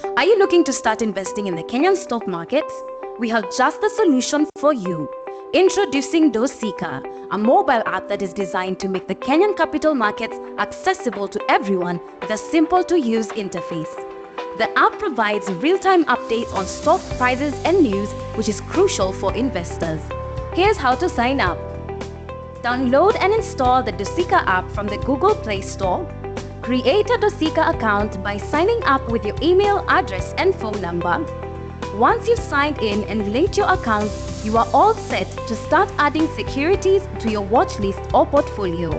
Are you looking to start investing in the Kenyan stock market? We have just the solution for you. Introducing Dosika, a mobile app that is designed to make the Kenyan capital markets accessible to everyone with a simple-to-use interface. The app provides real-time updates on stock prices and news, which is crucial for investors. Here's how to sign up. Download and install the Dosika app from the Google Play Store. Create a Dosika account by signing up with your email address and phone number. Once you've signed in and linked your account, you are all set to start adding securities to your watch list or portfolio.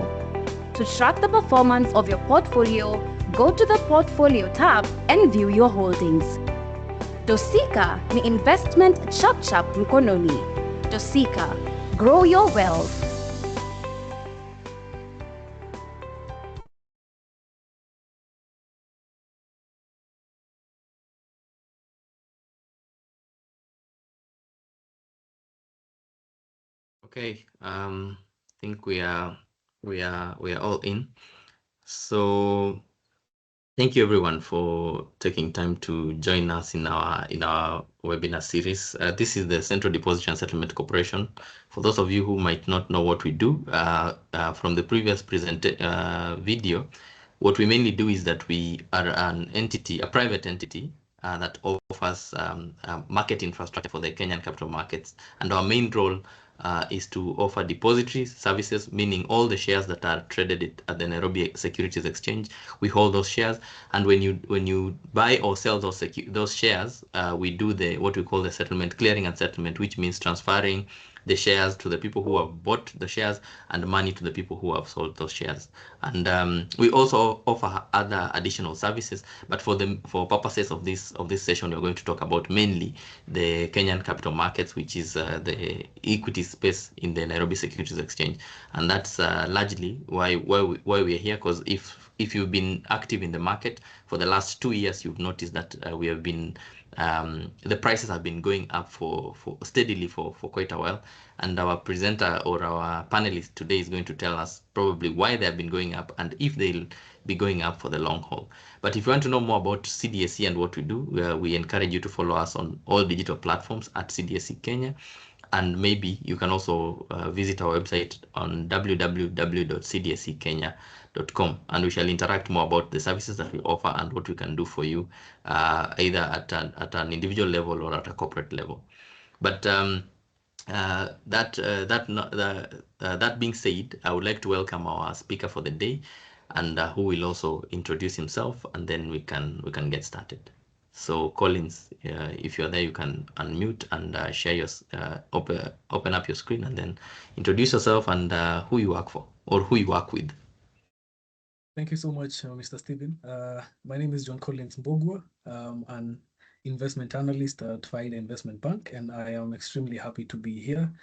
To track the performance of your portfolio, go to the Portfolio tab and view your holdings. Dosika ni investment chap mkononi. Dosika, grow your wealth. Okay, think we are all in. So thank you everyone for taking time to join us in our webinar series. This is the Central Depository and Settlement Corporation. For those of you who might not know what we do, from the previous video, what we mainly do is that we are an entity, a private entity, that offers market infrastructure for the Kenyan capital markets, and our main role is to offer depository services, meaning all the shares that are traded at the Nairobi Securities Exchange. We hold those shares, and when you buy or sell those shares, we do what we call the settlement, clearing and settlement, which means transferring the shares to the people who have bought the shares and money to the people who have sold those shares. And we also offer other additional services, but for purposes of this session, we're going to talk about mainly the Kenyan capital markets, which is the equity space in the Nairobi Securities Exchange, and that's largely why we are here. Because if you've been active in the market for the last 2 years, you've noticed that we have been the prices have been going up for steadily for quite a while, and our presenter or our panelist today is going to tell us probably why they have been going up and if they'll be going up for the long haul. But if you want to know more about CDSC and what we do, we encourage you to follow us on all digital platforms at CDSC Kenya, and maybe you can also visit our website on www.cdsckenya.com, and we shall interact more about the services that we offer and what we can do for you, either at an individual level or at a corporate level. But that being said, I would like to welcome our speaker for the day, and who will also introduce himself, and then we can get started. So Collins, if you're there, you can unmute and share your open up your screen, and then introduce yourself and who you work for or who you work with. Thank you so much, Mr. Stephen. My name is John Collins Mbogwa. I'm an investment analyst at Faida Investment Bank, and I am extremely happy to be here.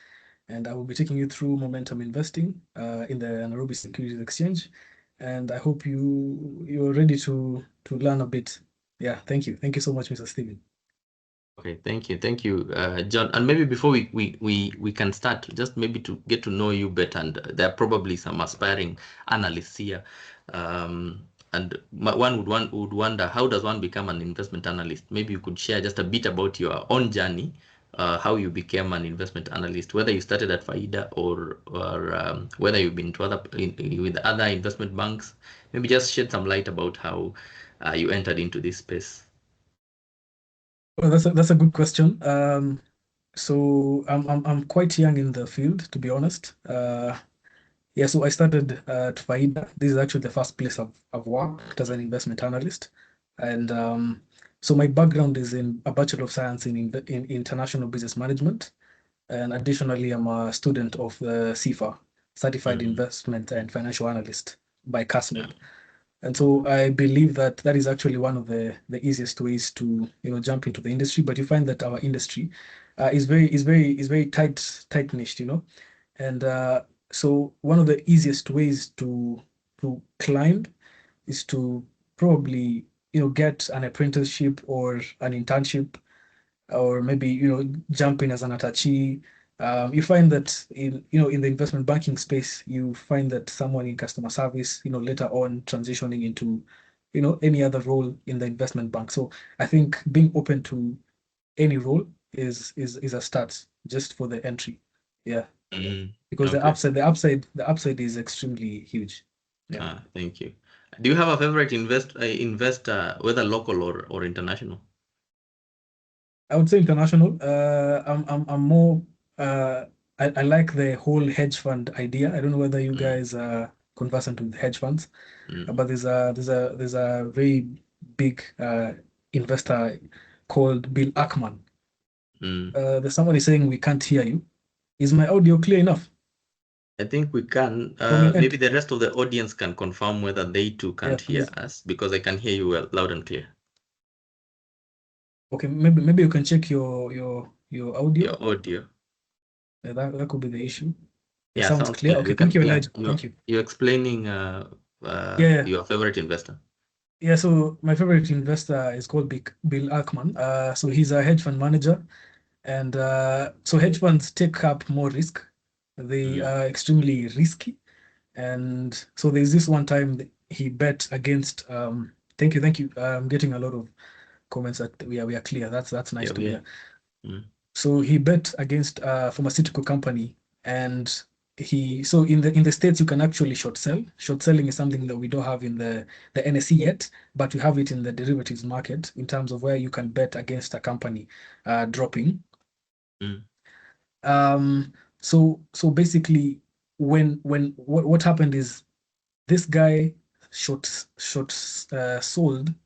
And I will be taking you through momentum investing in the Nairobi Securities Exchange. And I hope you're ready to learn a bit. Yeah, thank you. Thank you so much, Mr. Stephen. Okay, thank you, John. And maybe before we can start, just maybe to get to know you better, and there are probably some aspiring analysts here, and one would wonder, how does one become an investment analyst? Maybe you could share just a bit about your own journey, how you became an investment analyst, whether you started at Faida or whether you've been to with other investment banks. Maybe just shed some light about how you entered into this space. Well, that's a good question. So I'm quite young in the field, to be honest. Yeah, so I started at Faida. This is actually the first place I've worked as an investment analyst, and so my background is in a Bachelor of Science in International Business Management, and additionally, I'm a student of the CIFA, Certified Investment and Financial Analyst by CASMED. And so I believe that is actually one of the easiest ways to jump into the industry. But you find that our industry is very tight niched, and so one of the easiest ways to climb is to probably get an apprenticeship or an internship, or maybe jump in as an attachee. You find that in the investment banking space, you find that someone in customer service, later on transitioning into any other role in the investment bank. So I think being open to any role is a start just for the entry. Yeah. Because Okay. the upside is extremely huge. Yeah. Thank you. Do you have a favorite investor, whether local or international? I would say international. I'm more. I like the whole hedge fund idea. I don't know whether you guys are conversant with hedge funds, but there's a very big investor called Bill Ackman. There's somebody saying we can't hear you. Is my audio clear enough? I think we can. From your Maybe end? the rest of the audience can confirm whether they too Yeah, can't hear please. us, because I can hear you well, loud and clear. Okay, maybe you can check your audio. Your audio. Yeah, that could be the issue. It Yeah, sounds sounds clear. clear. Okay, You can. thank you, Yeah, Elijah. Thank you. you're explaining Yeah. your favorite investor. Yeah, so my favorite investor is called Bill Ackman. So he's a hedge fund manager, and so hedge funds take up more risk. They are extremely risky, and so there's this one time that he bet against. Thank you. I'm getting a lot of comments that we are clear. That's nice to hear. So he bet against a pharmaceutical company, and so in the States you can actually short sell. Short selling is something that we don't have in the NSE yet, but we have it in the derivatives market in terms of where you can bet against a company dropping. So basically, what happened is this guy sold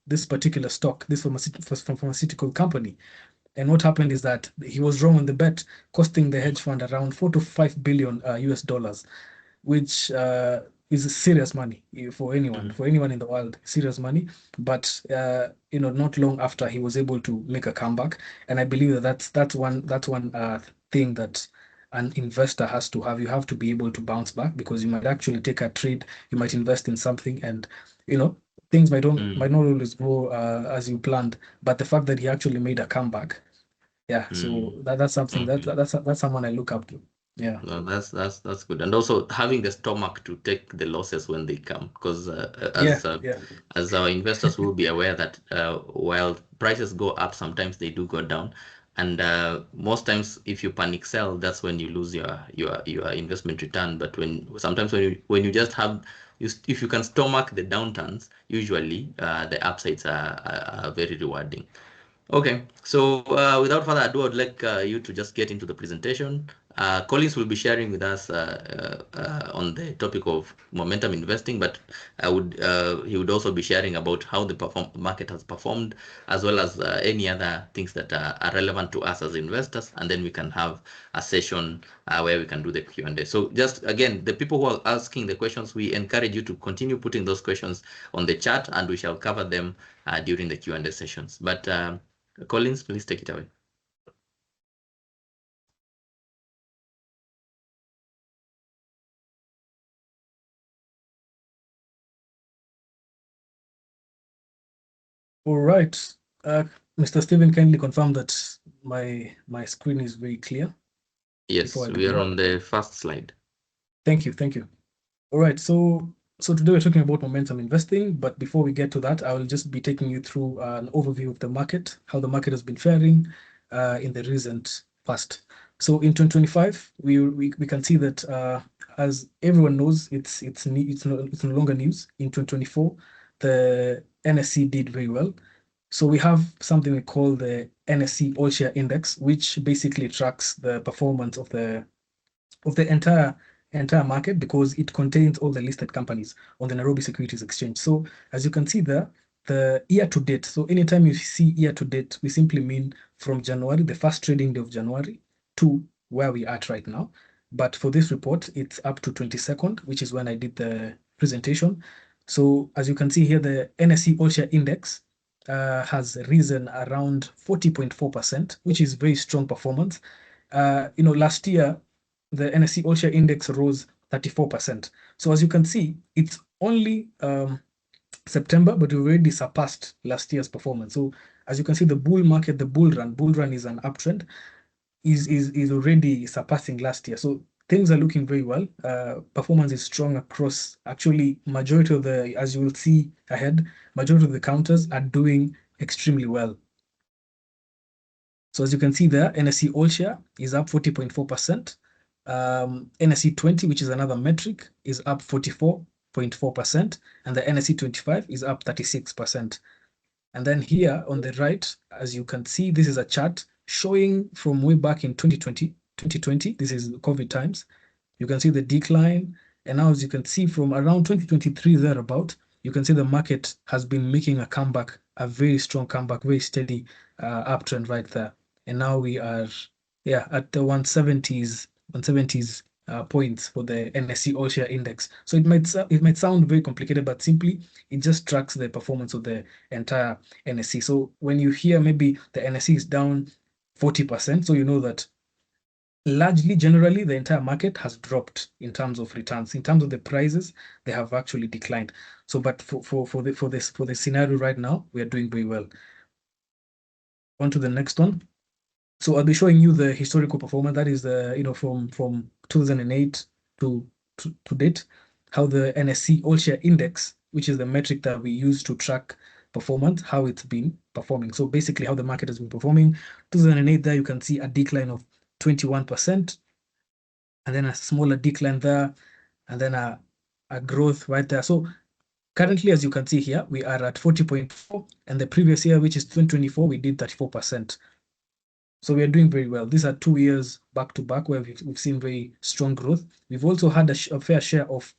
this particular stock, this pharmaceutical company. And what happened is that he was wrong on the bet, costing the hedge fund around 4 to 5 billion US dollars, which is serious money for anyone in the world, serious money. But not long after, he was able to make a comeback, and I believe that's one thing that an investor has to have. You have to be able to bounce back, because you might actually take a trade, you might invest in something, and things might not always go as you planned. But the fact that he actually made a comeback, yeah. So that's something that's someone I look up to. Yeah. No, that's good, and also having the stomach to take the losses when they come, because as our investors will be aware that while prices go up, sometimes they do go down, and most times if you panic sell, that's when you lose your investment return. But sometimes when you just have if you can stomach the downturns, usually the upsides are very rewarding. Okay, so without further ado, I'd like you to just get into the presentation. Collins will be sharing with us on the topic of momentum investing, but he would also be sharing about how the market has performed, as well as any other things that are relevant to us as investors, and then we can have a session where we can do the Q&A. So just again, the people who are asking the questions, we encourage you to continue putting those questions on the chat, and we shall cover them during the Q&A sessions. But Collins, please take it away. All right. Mr. Stephen, kindly confirm that my screen is very clear. Yes, we are on the first slide. Thank you. All right. So today we're talking about momentum investing, but before we get to that, I will just be taking you through an overview of the market, how the market has been faring in the recent past. So in 2025, we can see that as everyone knows, it's no longer news. In 2024, the NSE did very well. So we have something we call the NSE All Share Index, which basically tracks the performance of the entire market, because it contains all the listed companies on the Nairobi Securities Exchange. So as you can see there, the year to date. So anytime you see year to date, we simply mean from January, the first trading day of January, to where we are at right now. But for this report, it's up to 22nd, which is when I did the presentation. So as you can see here, the NSE All Share Index has risen around 40.4%, which is very strong performance. Last year, the NSE All Share Index rose 34%. So as you can see, it's only September, but we already surpassed last year's performance. So as you can see, the bull market, the bull run is an uptrend, is already surpassing last year. So things are looking very well. Performance is strong across, actually, majority of the, as you will see ahead, majority of the counters are doing extremely well. So as you can see there, NSE All Share is up 40.4%. NSE 20, which is another metric, is up 44.4%, and the NSE 25 is up 36%. And then here on the right, as you can see, this is a chart showing from way back in 2020, this is COVID times. You can see the decline. And now, as you can see, from around 2023 thereabout, you can see the market has been making a comeback, a very strong comeback, very steady uptrend right there. And now we are, at the 170s points for the NSE All Share Index. So it might sound very complicated, but simply it just tracks the performance of the entire NSE. So when you hear maybe the NSE is down 40%, so you know that largely, generally, the entire market has dropped in terms of returns. In terms of the prices, they have actually declined. So, but for the scenario right now, we are doing very well. On to the next one. So I'll be showing you the historical performance. That is the from 2008 to date, how the NSE All Share Index, which is the metric that we use to track performance, how it's been performing. So basically, how the market has been performing. 2008, there you can see a decline of 21%, and then a smaller decline there, and then a growth right there. So currently, as you can see here, we are at 40.4, and the previous year, which is 2024, we did 34%. So we are doing very well. These are 2 years back to back where we've seen very strong growth. We've also had a fair share of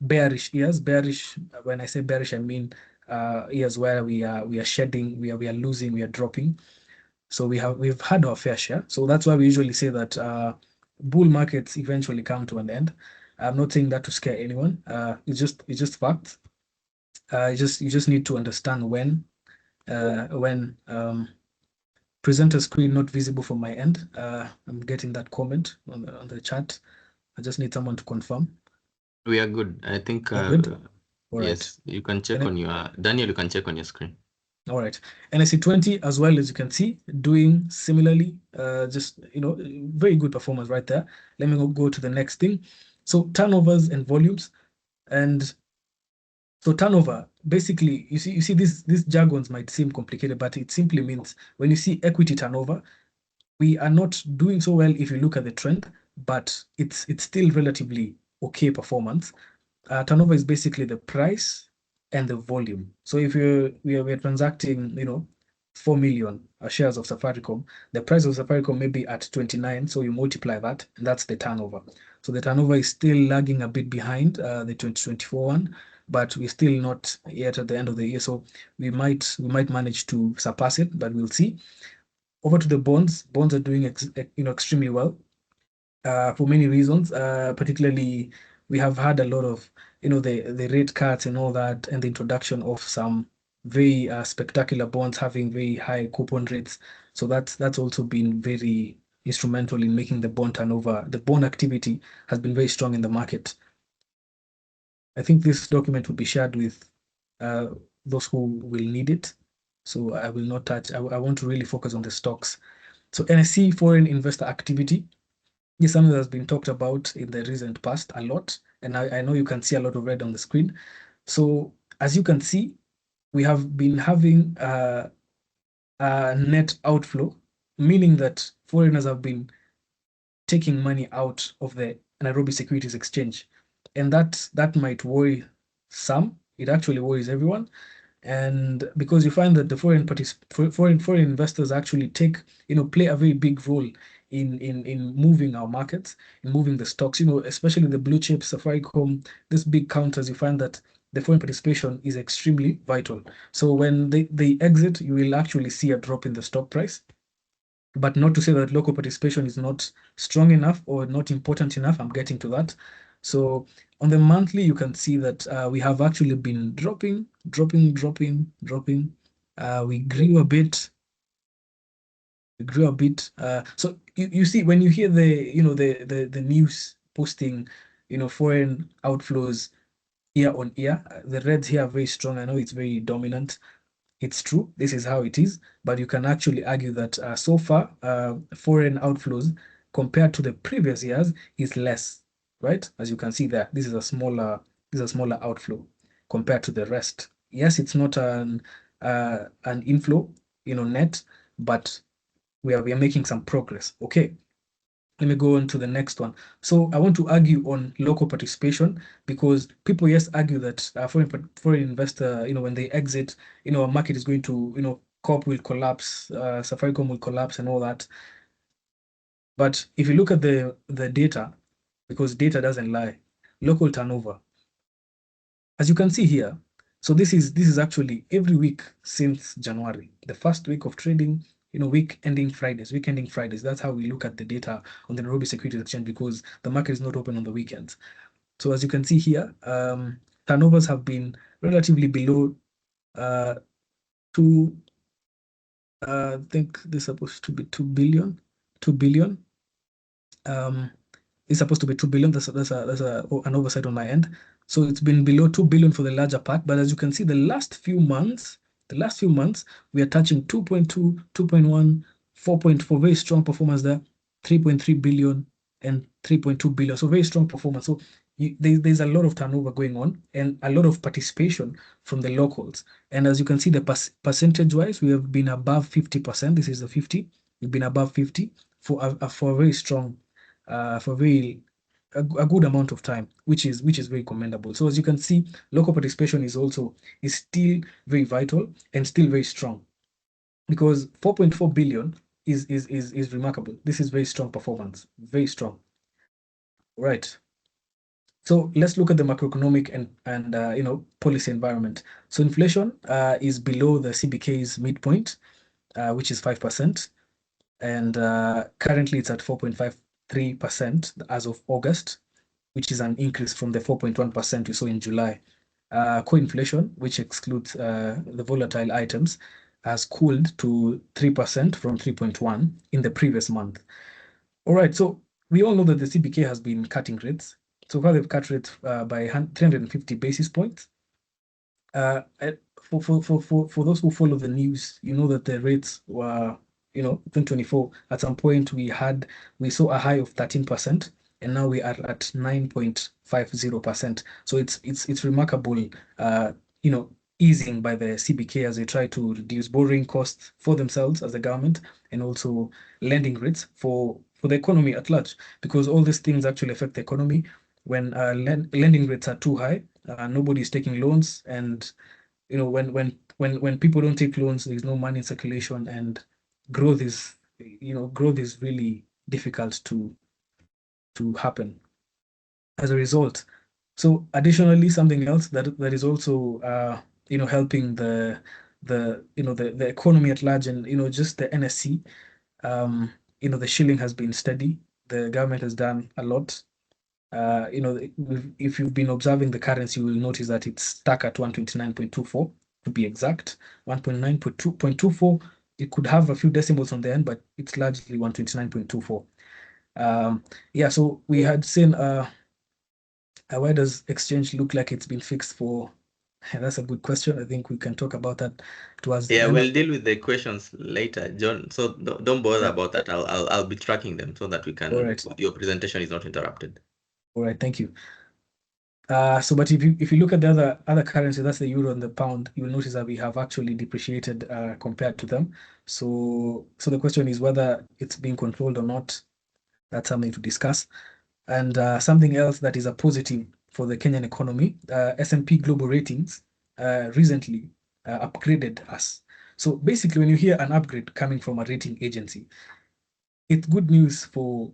bearish years. Bearish, when I say bearish, I mean years where we are shedding, we are losing, we are dropping. So we've had our fair share. So that's why we usually say that bull markets eventually come to an end. I'm not saying that to scare anyone. It's just fact. You just need to understand when presenter screen not visible from my end. I'm getting that comment on the chat. I just need someone to confirm. We are good. I think good? All yes, right. you can check on your Daniel, you can check on your screen. All right. NSE 20, as well, as you can see, doing similarly, just very good performance right there. Let me go to the next thing. So turnovers and volumes. And so turnover, basically, you see these jargons might seem complicated, but it simply means when you see equity turnover, we are not doing so well if you look at the trend, but it's still relatively okay performance. Turnover is basically the price and the volume. So if we're transacting, 4 million shares of Safaricom, the price of Safaricom may be at 29, so you multiply that, and that's the turnover. So the turnover is still lagging a bit behind the 2024 one, but we're still not yet at the end of the year. So we might manage to surpass it, but we'll see. Over to the bonds. Bonds are doing extremely well for many reasons. Particularly, we have had a lot of the rate cuts and all that, and the introduction of some very spectacular bonds having very high coupon rates. So that's also been very instrumental in making the bond turnover. The bond activity has been very strong in the market. I think this document will be shared with those who will need it. So I will not touch. I want to really focus on the stocks. So NSE foreign investor activity is something that's been talked about in the recent past a lot. And I know you can see a lot of red on the screen. So as you can see, we have been having a net outflow, meaning that foreigners have been taking money out of the Nairobi Securities Exchange. And that might worry some. It actually worries everyone. And because you find that the foreign investors actually play a very big role in moving our markets, in moving the stocks, especially the blue chips, Safaricom, these big counters, you find that the foreign participation is extremely vital. So when they exit, you will actually see a drop in the stock price. But not to say that local participation is not strong enough or not important enough. I'm getting to that. So on the monthly, you can see that we have actually been dropping. We grew a bit. So you see, when you hear the news posting, foreign outflows year on year, the reds here are very strong. I know it's very dominant. It's true. This is how it is. But you can actually argue that so far, foreign outflows compared to the previous years is less, right? As you can see there, this is a smaller outflow compared to the rest. Yes, it's not an inflow, net, but we are making some progress. Okay, let me go on to the next one. So I want to argue on local participation, because people, yes, argue that foreign investor, when they exit, a market is going to, Corp will collapse, Safaricom will collapse and all that. But if you look at the data, because data doesn't lie, local turnover, as you can see here, so this is actually every week since January, the first week of trading, week ending Fridays. That's how we look at the data on the Nairobi Securities Exchange, because the market is not open on the weekends. So as you can see here, turnovers have been relatively below I think this is supposed to be 2 billion. 2 billion. It's supposed to be 2 billion. That's an oversight on my end. So it's been below 2 billion for the larger part. But as you can see, the last few months, we are touching 2.2, 2.1, 4.4, very strong performance there, 3.3 billion and 3.2 billion. So very strong performance. So there's a lot of turnover going on and a lot of participation from the locals. And as you can see, the percentage-wise, we have been above 50%. This is the 50. We've been above 50 for a very strong, for a good amount of time, which is very commendable. So as you can see, local participation is still very vital and still very strong, because 4.4 billion is remarkable. This is very strong performance, very strong. Right. So let's look at the macroeconomic and policy environment. So inflation is below the CBK's midpoint, which is 5%, and currently it's at 4.53% as of August, which is an increase from the 4.1% we saw in July. Core inflation, which excludes the volatile items, has cooled to 3% from 3.1 in the previous month. All right, so we all know that the CBK has been cutting rates. So far, they've cut rates by 350 basis points. For those who follow the news, you know that the rates were, 2024, at some point we saw a high of 13%, and now we are at 9.50%. So it's remarkable, easing by the CBK as they try to reduce borrowing costs for themselves as a government, and also lending rates for the economy at large, because all these things actually affect the economy. When lending rates are too high, nobody is taking loans, and when people don't take loans, there's no money in circulation, and growth is really difficult to happen as a result. So additionally, something else that is also helping the economy at large, and just the NSE, the shilling has been steady. The government has done a lot. If you've been observing the currency, you will notice that it's stuck at 129.24 to be exact. 129.24. It could have a few decimals on the end, but it's largely 129.24. Yeah, so we had seen why does exchange look like it's been fixed for? That's a good question. I think we can talk about that towards the end. We'll deal with the questions later, John. So don't bother about that. I'll be tracking them so that we can. All right. Your presentation is not interrupted. All right, thank you. But if you look at the other currency, that's the euro and the pound, you will notice that we have actually depreciated compared to them. So the question is whether it's being controlled or not. That's something to discuss. And something else that is a positive for the Kenyan economy, S&P Global Ratings recently upgraded us. So basically, when you hear an upgrade coming from a rating agency, it's good news for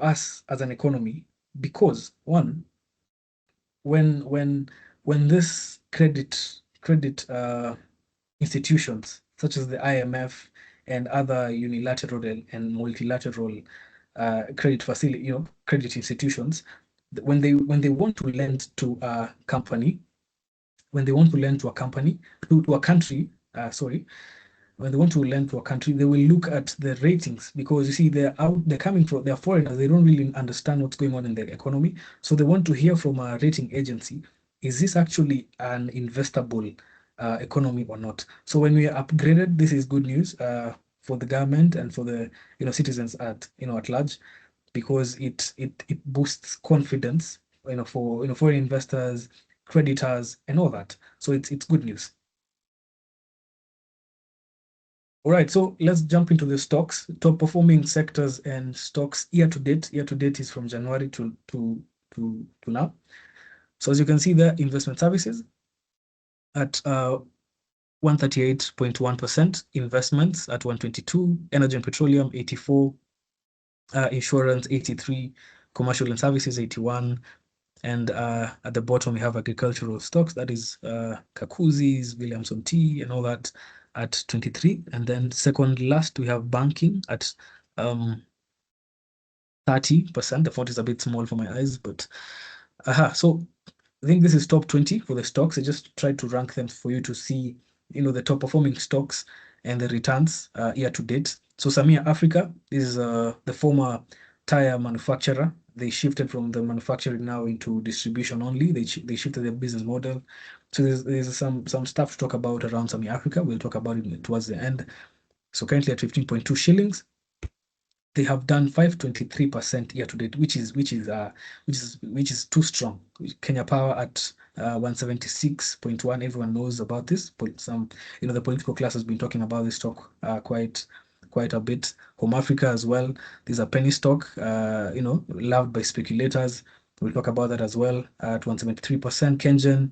us as an economy, because one, when this credit institutions such as the IMF and other unilateral and multilateral credit facility, credit institutions, when they want to lend to a company, when they want to lend to a country, when they want to lend to a country, they will look at the ratings, because you see they're foreigners, they don't really understand what's going on in the economy. So they want to hear from a rating agency, is this actually an investable economy or not? So when we are upgraded, this is good news for the government and for the citizens at large. because it boosts confidence, for foreign investors, creditors, and all that. So it's good news. All right, so let's jump into the stocks. Top performing sectors and stocks year to date. Year to date is from January to now. So as you can see there, investment services at 138.1%, investments at 122, energy and petroleum 84, insurance 83, commercial and services 81, and at the bottom we have agricultural stocks, that is Kakuzi's, Williamson Tea, and all that at 23. And then second last we have banking at 30%. The font is a bit small for my eyes, but so I think this is top 20 for the stocks. I just tried to rank them for you to see, the top performing stocks and the returns year to date. So Samia Africa is the former tire manufacturer. They shifted from the manufacturing now into distribution only. They shifted their business model. So there's some stuff to talk about around Samia Africa. We'll talk about it towards the end. So currently at 15.2 shillings. They have done 523% year to date, which is too strong. Kenya Power at 176.1. Everyone knows about this. The political class has been talking about this stock quite a bit. Home Africa as well. These are penny stock, loved by speculators. We'll talk about that as well. At 173%. Kengen,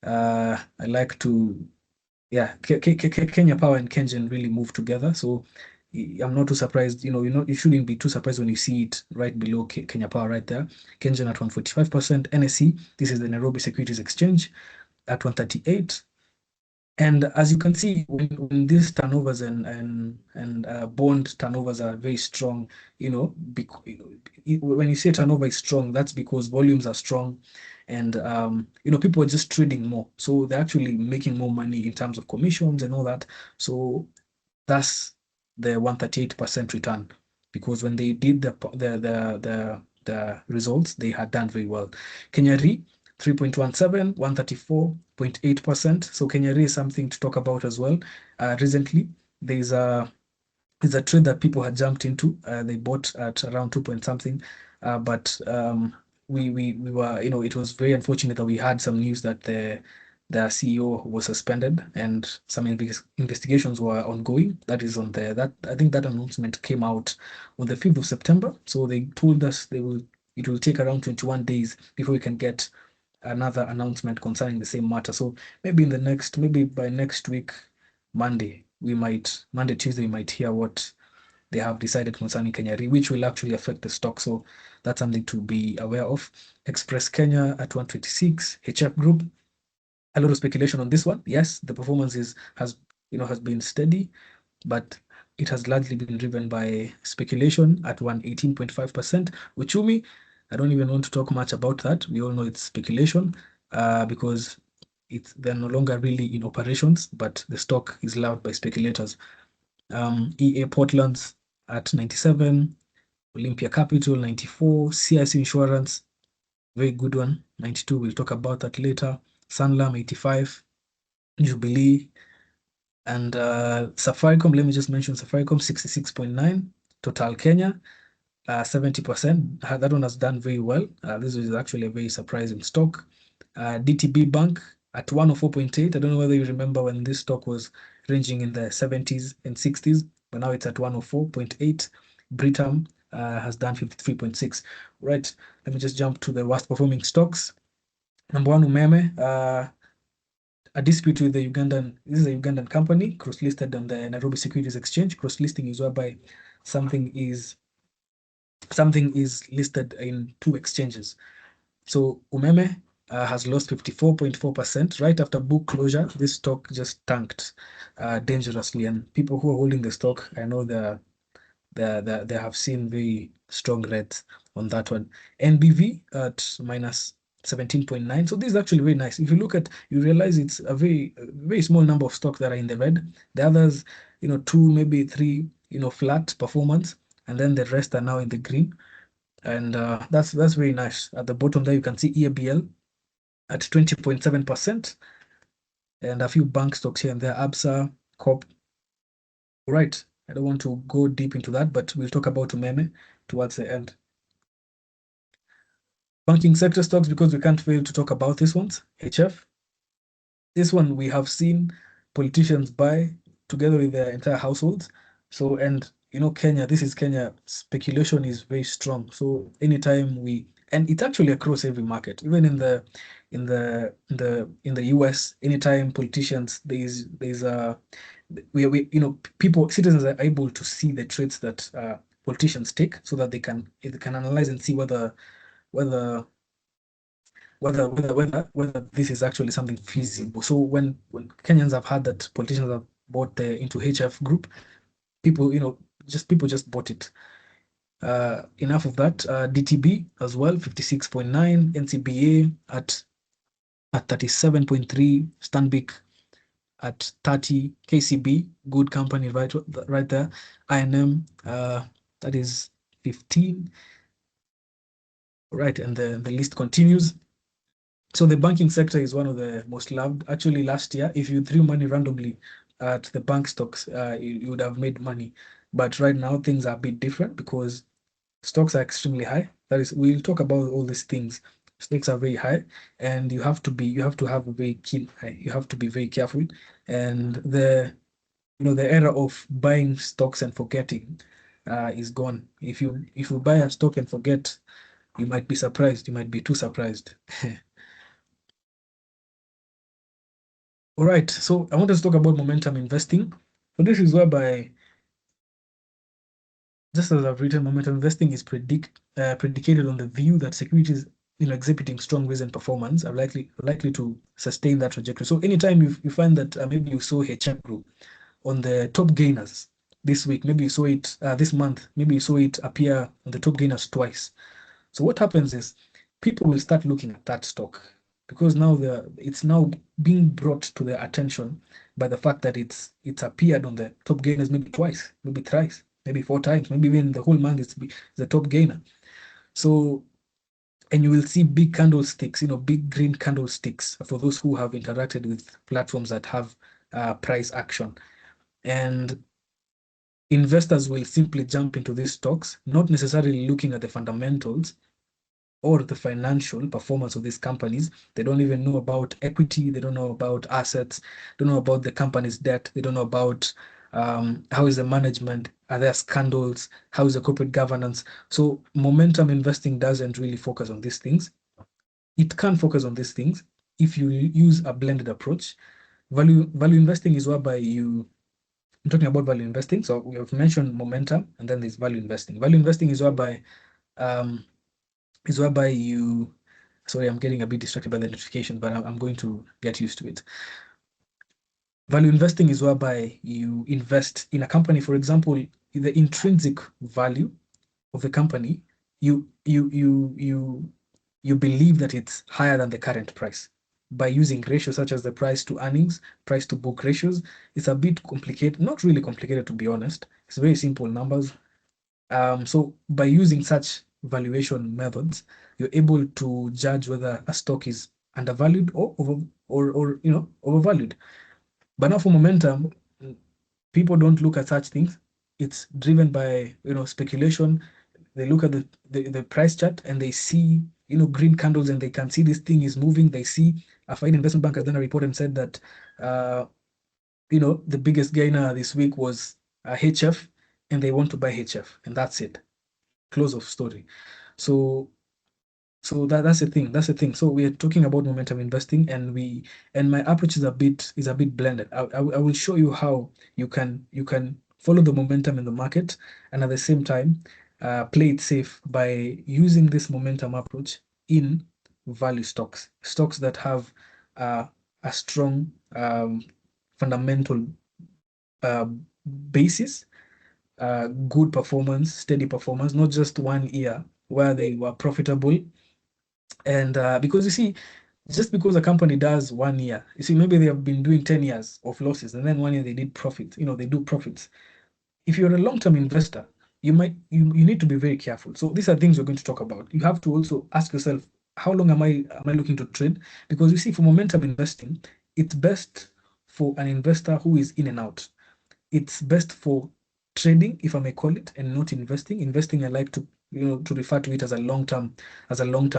I like to, Kenya Power and Kengen really move together. So I'm not too surprised, you shouldn't be too surprised when you see it right below Kenya Power right there. Kengen at 145%, NSE, this is the Nairobi Securities Exchange, at 138. And as you can see, when these turnovers and bond turnovers are very strong, when you say turnover is strong, that's because volumes are strong, and people are just trading more, so they're actually making more money in terms of commissions and all that. So that's the 138% return, because when they did the results, they had done very well. Kenya Re 3.17, 134.8%. So Kenya Re is something to talk about as well. Recently, there's a trade that people had jumped into. They bought at around 2 point something, but we were, it was very unfortunate that we had some news that the CEO was suspended and some investigations were ongoing. That is on there. I think that announcement came out on the 5th of September. So they told us it will take around 21 days before we can get another announcement concerning the same matter. So maybe by next week, Monday, Tuesday, we might hear what they have decided concerning Kenya Re, which will actually affect the stock. So that's something to be aware of. Express Kenya at 126, HF Group. A lot of speculation on this one. Yes, the performance has been steady, but it has largely been driven by speculation at 118.5%. Uchumi, I don't even want to talk much about that. We all know it's speculation because they're no longer really in operations, but the stock is loved by speculators. EA Portland's at 97, Olympia Capital 94, CIC Insurance, very good one, 92. We'll talk about that later. Sanlam 85, Jubilee, and Safaricom. Let me just mention Safaricom 66.9, Total Kenya 70%. That one has done very well. This is actually a very surprising stock. DTB Bank at 104.8. I don't know whether you remember when this stock was ranging in the 70s and 60s, but now it's at 104.8. Britam has done 53.6. Right, let me just jump to the worst performing stocks. Number one, Umeme, a dispute with the Ugandan. This is a Ugandan company, cross-listed on the Nairobi Securities Exchange. Cross-listing is whereby something is listed in two exchanges. So Umeme has lost 54.4%. Right after book closure, this stock just tanked dangerously. And people who are holding the stock, I know they have seen very strong reds on that one. NBV at minus 17.9. So this is actually very nice. If you look at, you realize it's a very small number of stocks that are in the red. The others, 2, maybe 3, flat performance, and then the rest are now in the green. And that's very nice. At the bottom there, you can see EABL at 20.7%, and a few bank stocks here and there, Absa, Corp. Right. I don't want to go deep into that, but we'll talk about Umeme towards the end. Banking sector stocks, because we can't fail to talk about this ones. HF. This one we have seen politicians buy together with their entire households. So, and Kenya, this is Kenya, speculation is very strong. So anytime and it's actually across every market, even in the US, anytime politicians, there's citizens are able to see the traits that politicians take, so that they can analyze and see whether this is actually something feasible. So when Kenyans have heard that politicians have bought into HF group, people just bought it. Enough of that. DTB as well, 56.9, NCBA at 37.3, Stanbic at 30, KCB, good company right there. INM, that is 15. Right, and the list continues. So the banking sector is one of the most loved. Actually, last year, if you threw money randomly at the bank stocks, you would have made money. But right now, things are a bit different because stocks are extremely high. That is, we'll talk about all these things. Stakes are very high, and you have to have a very keen eye. You have to be very careful. And the era of buying stocks and forgetting is gone. If you buy a stock and forget, you might be surprised. You might be too surprised. All right, so I want us to talk about momentum investing. So this is whereby, just as I've written, momentum investing is predicated on the view that securities, exhibiting strong recent performance are likely to sustain that trajectory. So anytime you find that maybe you saw HF Group on the top gainers this week, maybe you saw it this month, maybe you saw it appear on the top gainers twice. So what happens is people will start looking at that stock, because now it's now being brought to their attention by the fact that it's appeared on the top gainers maybe twice, maybe thrice, maybe 4 times, maybe even the whole month it's the top gainer. So, and you will see big candlesticks, big green candlesticks for those who have interacted with platforms that have price action. And investors will simply jump into these stocks, not necessarily looking at the fundamentals or the financial performance of these companies. They don't even know about equity. They don't know about assets. Don't know about the company's debt. They don't know about how is the management, are there scandals, how is the corporate governance. So momentum investing doesn't really focus on these things. It can focus on these things if you use a blended approach. Value investing is whereby I'm talking about value investing. So we have mentioned momentum, and then there's value investing. Value investing is whereby you, sorry, I'm getting a bit distracted by the notification, but I'm going to get used to it. Value investing is whereby you invest in a company. For example, the intrinsic value of the company, you believe that it's higher than the current price by using ratios such as the price to earnings, price to book ratios. It's a bit complicated, not really complicated, to be honest. It's very simple numbers. So by using such valuation methods, you're able to judge whether a stock is undervalued or overvalued. But now for momentum, people don't look at such things. It's driven by speculation. They look at the price chart and they see green candles, and they can see this thing is moving. They see a foreign investment bank has done a report and said that the biggest gainer this week was HF, and they want to buy HF, and that's it. Close of story. So that's the thing. That's the thing. So we are talking about momentum investing, and my approach is a bit blended. I will show you how you can follow the momentum in the market, and at the same time play it safe by using this momentum approach in value stocks that have a strong fundamental basis, good performance, steady performance, not just 1 year where they were profitable. And because you see, just because a company does 1 year, you see, maybe they have been doing 10 years of losses, and then 1 year they did profit, they do profits. If you're a long-term investor, you need to be very careful. So these are things we're going to talk about. You have to also ask yourself, how long am I looking to trade? Because you see, for momentum investing, it's best for an investor who is in and out. It's best for trading, if I may call it, and not investing. Investing, I like to to refer to it as a long-term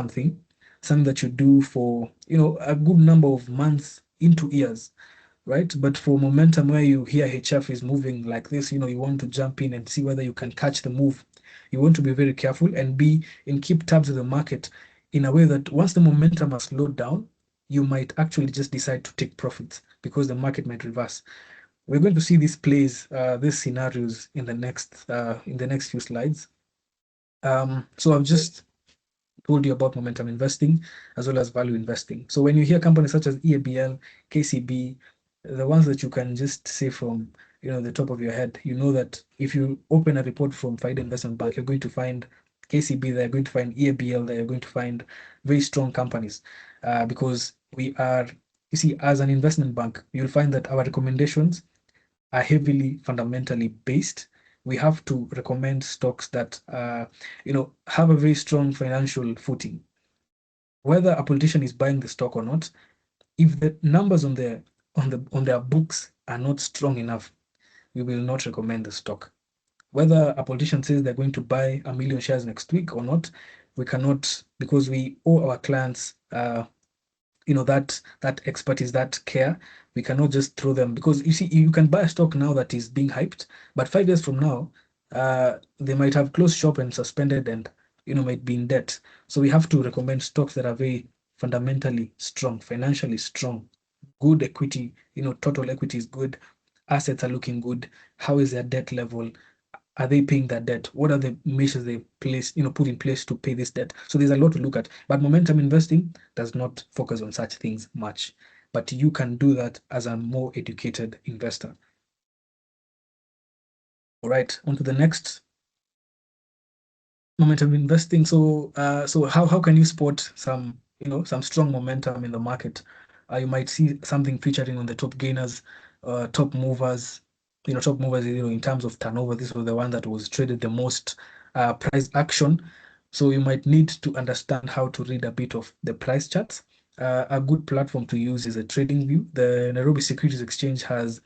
thing, something that you do for a good number of months into years, right? But for momentum, where you hear HF is moving like this, you want to jump in and see whether you can catch the move. You want to be very careful and keep tabs of the market in a way that once the momentum has slowed down, you might actually just decide to take profits because the market might reverse. We're going to see these scenarios in the next few slides. So I've just told you about momentum investing as well as value investing. So when you hear companies such as EABL, KCB, the ones that you can just say from the top of your head, you know that if you open a report from Faida Investment Bank, you're going to find KCB, they're going to find EABL, they're going to find very strong companies, because we are, you see, as an investment bank, you'll find that our recommendations are heavily fundamentally based. We have to recommend stocks that have a very strong financial footing. Whether a politician is buying the stock or not, if the numbers on their books are not strong enough, we will not recommend the stock. Whether a politician says they're going to buy 1 million shares next week or not, we cannot, because we owe our clients that expertise, that care. We cannot just throw them, because you see, you can buy a stock now that is being hyped, but 5 years from now, they might have closed shop and suspended and might be in debt. So we have to recommend stocks that are very fundamentally strong, financially strong, good equity, total equity is good, assets are looking good, how is their debt level, are they paying that debt? What are the measures they put in place to pay this debt? So there's a lot to look at. But momentum investing does not focus on such things much. But you can do that as a more educated investor. All right, on to the next. Momentum investing. So how can you spot some strong momentum in the market? You might see something featuring on the top gainers, top movers, top movers, in terms of turnover. This was the one that was traded the most, price action. So you might need to understand how to read a bit of the price charts. A good platform to use is a TradingView. The Nairobi Securities Exchange has,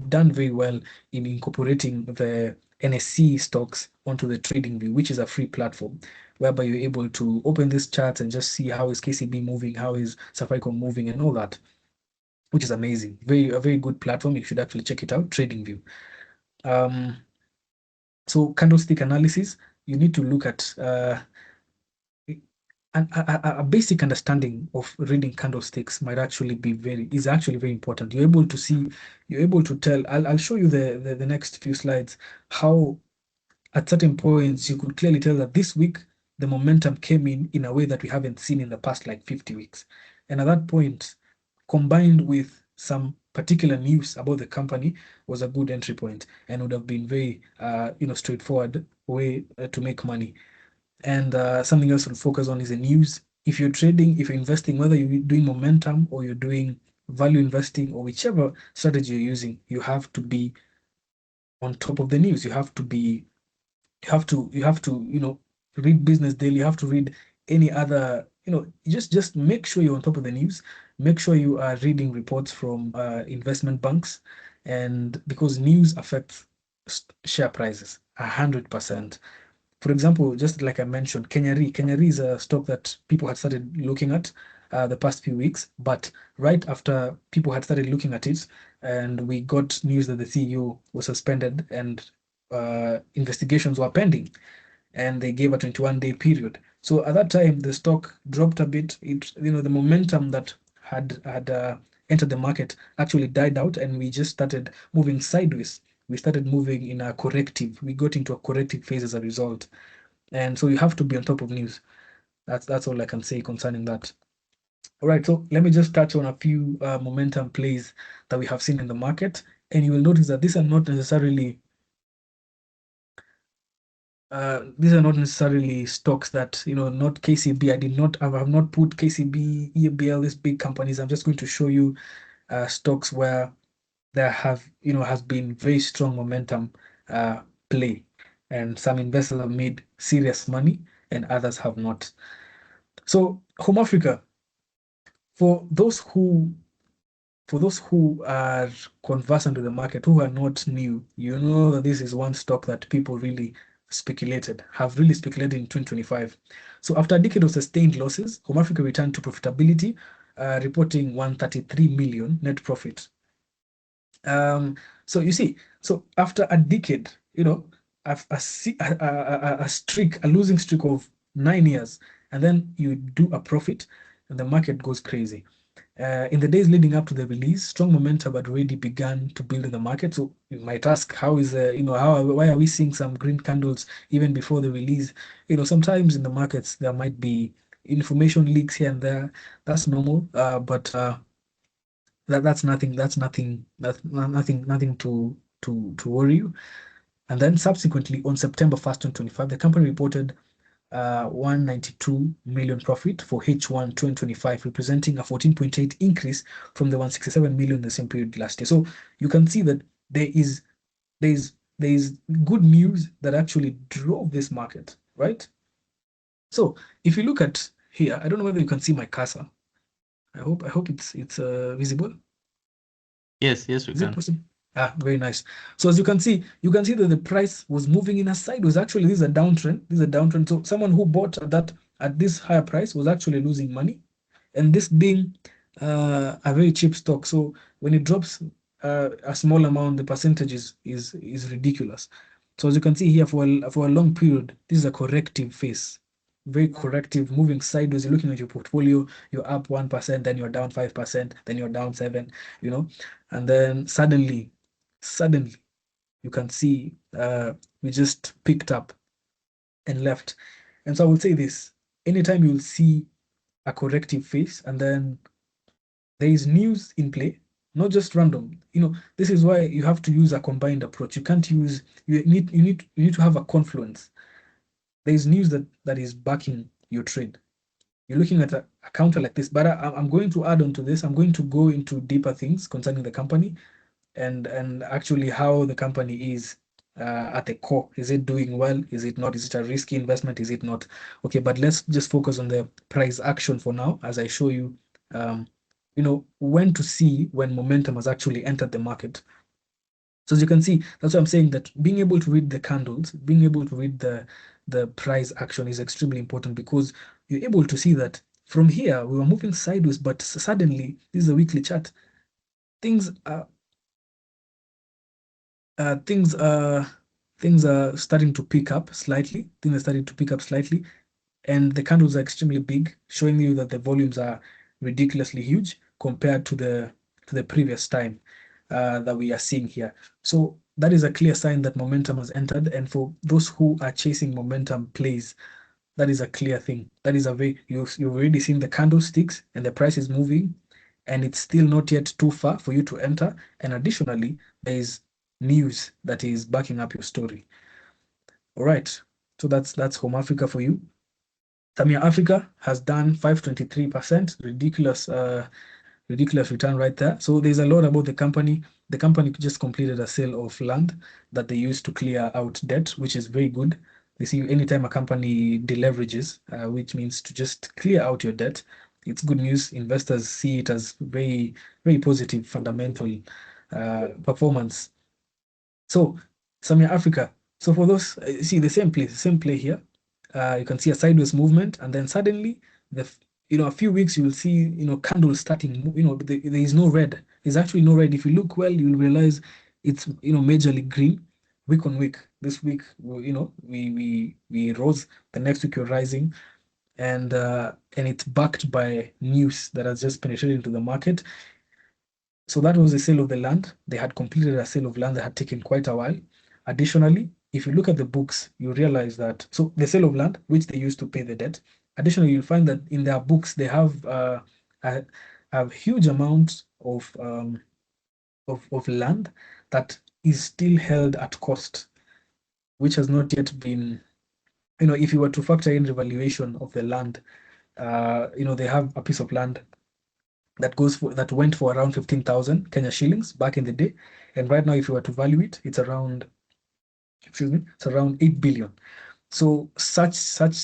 done very well in incorporating the NSE stocks onto the TradingView, which is a free platform whereby you're able to open these charts and just see how is KCB moving, how is Safaricom moving, and all that, which is amazing. A very good platform. You should actually check it out, TradingView. So candlestick analysis, you need to look at a basic understanding of reading candlesticks is actually very important. You're able to tell. I'll show you the next few slides how at certain points you could clearly tell that this week the momentum came in a way that we haven't seen in the past 50 weeks. And at that point, combined with some particular news about the company, was a good entry point and would have been very straightforward way to make money. And something else to focus on is the news. If you're trading, if you're investing, whether you're doing momentum or you're doing value investing or whichever strategy you're using, you have to be on top of the news. You have to read Business Daily. You have to read any other, just make sure you're on top of the news. Make sure you are reading reports from investment banks, and because news affects share prices 100%. For example, just like I mentioned, Kenya Re is a stock that people had started looking at the past few weeks, but right after people had started looking at it, and we got news that the CEO was suspended and investigations were pending, and they gave a 21-day period. So at that time, the stock dropped a bit. The momentum that had entered the market actually died out, and we just started moving sideways. We started moving in a corrective. We got into a corrective phase as a result. And so you have to be on top of news. That's all I can say concerning that. All right, so let me just touch on a few momentum plays that we have seen in the market, and you will notice that these are not necessarily stocks that, not KCB. I have not put KCB, EABL, these big companies. I'm just going to show you stocks where there has been very strong momentum play, and some investors have made serious money and others have not. So Home Africa, for those who are conversant with the market, who are not new, you know that this is one stock that people really have really speculated in 2025. So after a decade of sustained losses, Home Africa returned to profitability, reporting 133 million net profit. So you see, so after a decade, a losing streak of 9 years, and then you do a profit, and the market goes crazy. In the days leading up to the release, strong momentum had already begun to build in the market. So you might ask, why are we seeing some green candles even before the release? Sometimes in the markets there might be information leaks here and there. That's normal, but that's nothing to worry you. And then subsequently, on September 1st, 2025, the company reported 192 million profit for H1 2025, representing a 14.8 increase from the 167 million in the same period last year. So you can see that there is good news that actually drove this market, right? So if you look at here, I don't know whether you can see my cursor. I hope it's visible. Yes, we Is it can. possible? Very nice. So as you can see that the price was moving in a sideways. Actually, this is a downtrend. So someone who bought at this higher price was actually losing money, and this being a very cheap stock. So when it drops a small amount, the percentage is ridiculous. So as you can see here, for a long period, this is a corrective phase. Very corrective, moving sideways. You're looking at your portfolio, you're up 1%, then you're down 5%, then you're down 7%, and then suddenly you can see we just picked up and left. And so I would say this: anytime you'll see a corrective phase and then there is news in play, not just random. This is why you have to use a combined approach. You need to have a confluence. There is news that is backing your trade. You're looking at a counter like this, but I'm going to add on to this. I'm going to go into deeper things concerning the company and actually how the company is at the core. Is it doing well? Is it not? Is it a risky investment? Is it not? Okay, but let's just focus on the price action for now, as I show you, when to see when momentum has actually entered the market. So as you can see, that's why I'm saying that being able to read the candles, being able to read the price action is extremely important, because you're able to see that from here we were moving sideways, but suddenly, this is a weekly chart, things are starting to pick up slightly. And the candles are extremely big, showing you that the volumes are ridiculously huge compared to the previous time that we are seeing here. So that is a clear sign that momentum has entered. And for those who are chasing momentum plays, that is a clear thing. That is you've already seen the candlesticks and the price is moving, and it's still not yet too far for you to enter. And additionally, there is news that is backing up your story. All right, so that's Home Africa for you. Tamia Africa has done 523%, ridiculous return right there. So there's a lot about the company. The company just completed a sale of land that they used to clear out debt, which is very good. You see, anytime a company deleverages, which means to just clear out your debt, it's good news. Investors see it as very, very positive fundamental performance. So Samia Africa. So for those, see the same play here. You can see a sideways movement, and then suddenly a few weeks you will see candles starting. There is no red. There's actually no red. If you look well, you'll realize it's majorly green. Week on week. This week, we rose. The next week you're rising, and it's backed by news that has just penetrated into the market. So that was the sale of the land. They had completed a sale of land that had taken quite a while. Additionally, if you look at the books, you realize that, so the sale of land, which they used to pay the debt. Additionally, you'll find that in their books, they have a huge amount of land that is still held at cost, which has not yet been, if you were to factor in revaluation of the land, they have a piece of land that went for around 15,000 Kenya shillings back in the day, and right now, if you were to value it, it's around 8 billion. So such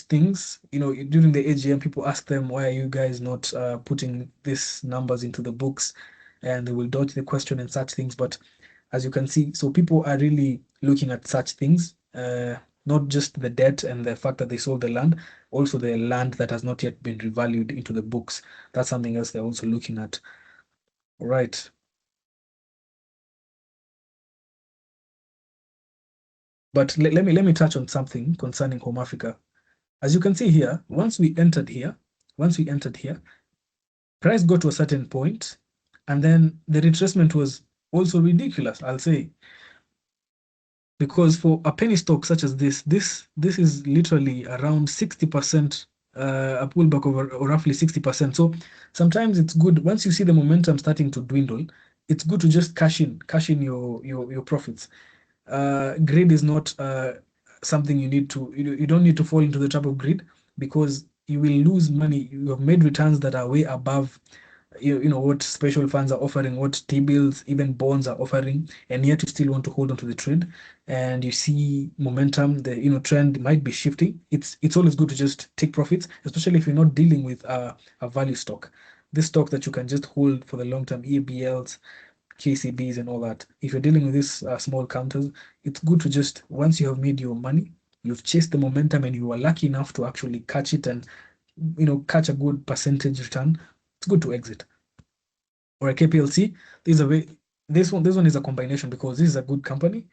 things, during the AGM, people ask them, why are you guys not putting these numbers into the books? And they will dodge the question and such things. But as you can see, so people are really looking at such things, not not just the debt and the fact that they sold the land, also the land that has not yet been revalued into the books. That's something else they're also looking at. All right. But let me touch on something concerning Home Africa. As you can see here, once we entered here, price got to a certain point, and then the retracement was also ridiculous, I'll say. Because for a penny stock such as this is literally around 60%, a pullback over or roughly 60%. So sometimes it's good once you see the momentum starting to dwindle, it's good to just cash in your profits. Greed is not something you don't need to fall into the trap of greed, because you will lose money. You have made returns that are way above you know what special funds are offering, what T-bills, even bonds are offering, and yet you still want to hold on to the trade, and you see momentum, the trend might be shifting. It's always good to just take profits, especially if you're not dealing with a value stock. This stock that you can just hold for the long term, EBLs, KCBs, and all that. If you're dealing with these small counters, it's good to just, once you have made your money, you've chased the momentum, and you are lucky enough to actually catch it and catch a good percentage return, it's good to exit. Or a KPLC, this one is a combination, because this is a good company.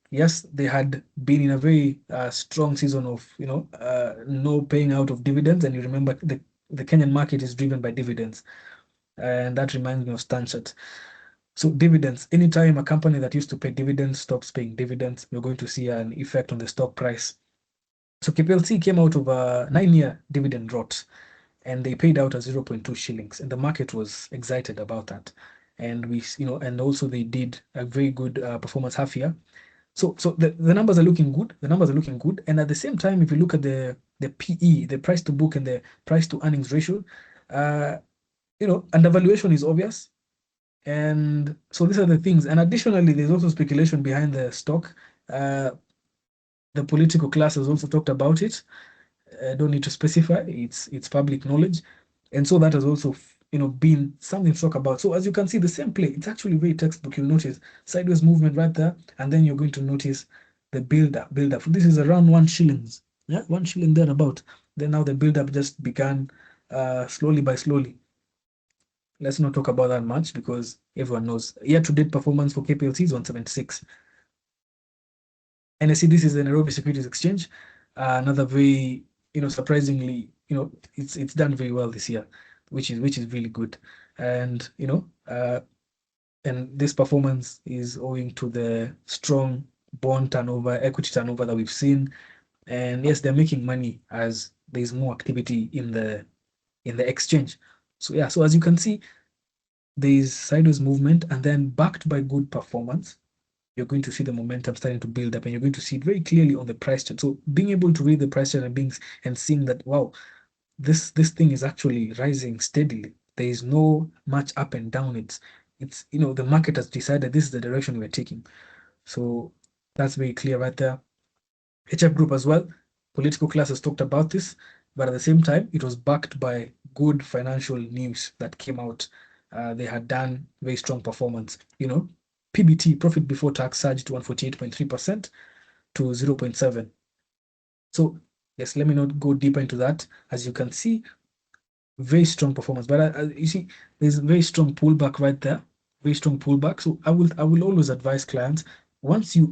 Yes, they had been in a very strong season of no paying out of dividends, and you remember the Kenyan market is driven by dividends, and that reminds me of Stanchart. So dividends, anytime a company that used to pay dividends stops paying dividends, we're going to see an effect on the stock price. So KPLC came out of a 9-year dividend drought, and they paid out a 0.2 shillings, and the market was excited about that. And and also they did a very good performance half year. So the numbers are looking good. And at the same time, if you look at the PE, the price to book, and the price to earnings ratio, undervaluation is obvious. And so these are the things. And additionally, there's also speculation behind the stock. The political class has also talked about it. I don't need to specify, it's public knowledge. And so that has also been something to talk about. So as you can see, the same play, it's actually very textbook. You'll notice sideways movement right there, and then you're going to notice the build up. This is around 1 shillings. Yeah, 1 shilling there about. Then now the build up just began slowly by slowly. Let's not talk about that much, because everyone knows year to date performance for KPLC is 176. NSE, this is the Nairobi Securities Exchange. Another very, surprisingly, it's done very well this year, which is really good. And and this performance is owing to the strong bond turnover, equity turnover that we've seen. And yes, they're making money as there's more activity in the exchange. So yeah, so as you can see, there's sideways movement, and then backed by good performance, you're going to see the momentum starting to build up, and you're going to see it very clearly on the price chart. So being able to read the price chart and seeing that, wow, this thing is actually rising steadily. There is no much up and down. It's the market has decided this is the direction we're taking. So that's very clear right there. HF Group as well, political class has talked about this, but at the same time, it was backed by good financial news that came out. They had done very strong performance. PBT, profit before tax, surged to 148.3% to 0.7. So yes, let me not go deeper into that. As you can see, very strong performance. But you see, there's a very strong pullback right there. Very strong pullback. So I will always advise clients, once you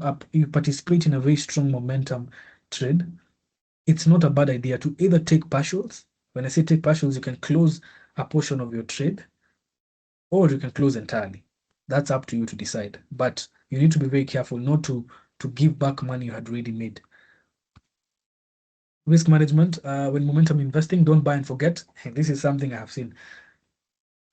participate in a very strong momentum trade, it's not a bad idea to either take partials. When I say take partials, you can close a portion of your trade, or you can close entirely. That's up to you to decide. But you need to be very careful not to give back money you had already made. Risk management, when momentum investing, don't buy and forget. This is something I have seen,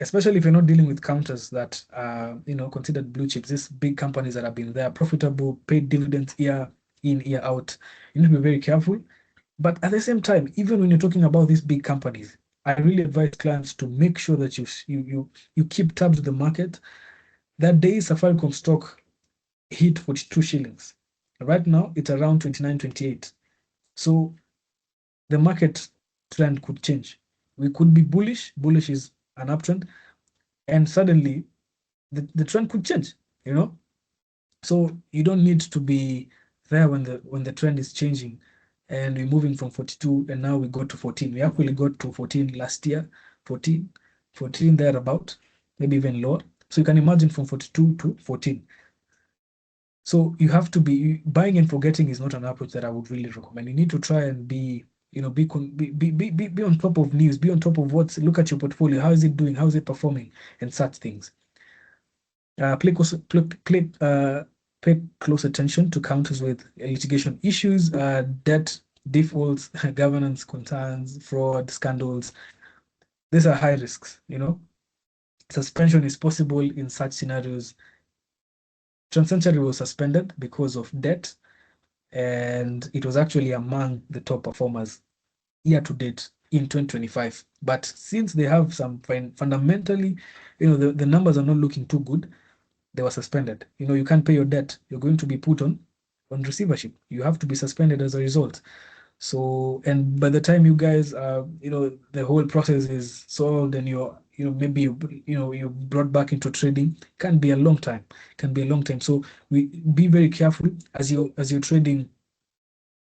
especially if you're not dealing with counters that are considered blue chips, these big companies that have been there, profitable, paid dividends year in, year out. You need to be very careful. But at the same time, even when you're talking about these big companies, I really advise clients to make sure that you keep tabs with the market. That day, Safaricom stock hit 42 shillings. Right now, it's around 29, 28. So the market trend could change. We could be bullish. Bullish is an uptrend. And suddenly, the trend could change, So you don't need to be there when the trend is changing and we're moving from 42 and now we got to 14. We actually got to 14 last year, 14 thereabout, maybe even lower. So you can imagine from 42 to 14. So you have to be buying and forgetting is not an approach that I would really recommend. You need to try and be, be on top of news, be on top of look at your portfolio. How is it doing? How is it performing? And such things. Pay close attention to counters with litigation issues, debt defaults, governance concerns, fraud, scandals. These are high risks, Suspension is possible in such scenarios. TransCentury was suspended because of debt, and it was actually among the top performers year to date in 2025. But since they have some fundamentally, the numbers are not looking too good, they were suspended. You can't pay your debt. You're going to be put on receivership. You have to be suspended as a result. So, and by the time you guys, the whole process is solved and maybe you're brought back into trading, can be a long time. Can be a long time. So be very careful as you're trading,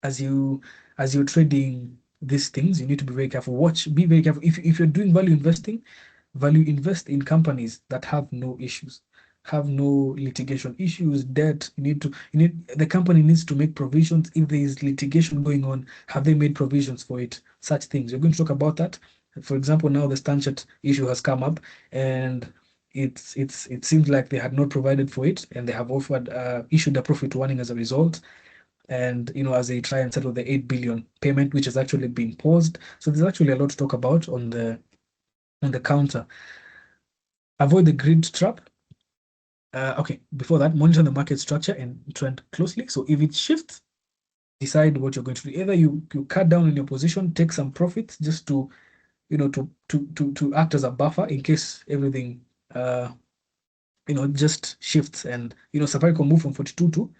as you're trading these things. You need to be very careful. Be very careful. If you're doing value investing, invest in companies that have no issues, have no litigation issues, debt. The company needs to make provisions. If there is litigation going on, have they made provisions for it? Such things. We're going to talk about that. For example, now the Stanchart issue has come up, and it seems like they had not provided for it, and they have issued a profit warning as a result. And as they try and settle the 8 billion payment, which has actually been paused. So there's actually a lot to talk about on the counter. Avoid the greed trap. Okay, before that, monitor the market structure and trend closely. So if it shifts, decide what you're going to do. Either you cut down on your position, take some profits just to act as a buffer in case everything just shifts. And Safaricom moved from 42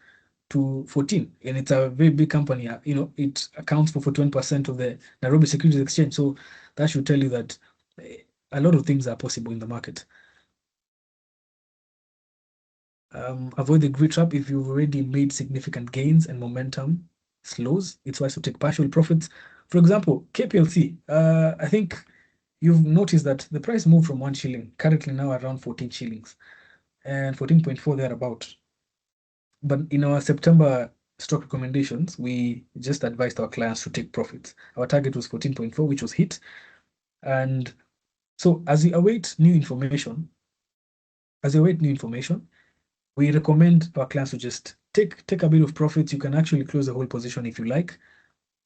to 14, and it's a very big company. It accounts for 41% of the Nairobi Securities Exchange. So that should tell you that a lot of things are possible in the market. Avoid the greed trap. If you've already made significant gains and momentum slows, it's wise to take partial profits. For example, KPLC, I think you've noticed that the price moved from 1 shilling, currently now around 14 shillings, and 14.4 thereabout. But in our September stock recommendations, we just advised our clients to take profits. Our target was 14.4, which was hit. And so as we await new information, we recommend our clients to just take a bit of profits. You can actually close the whole position if you like.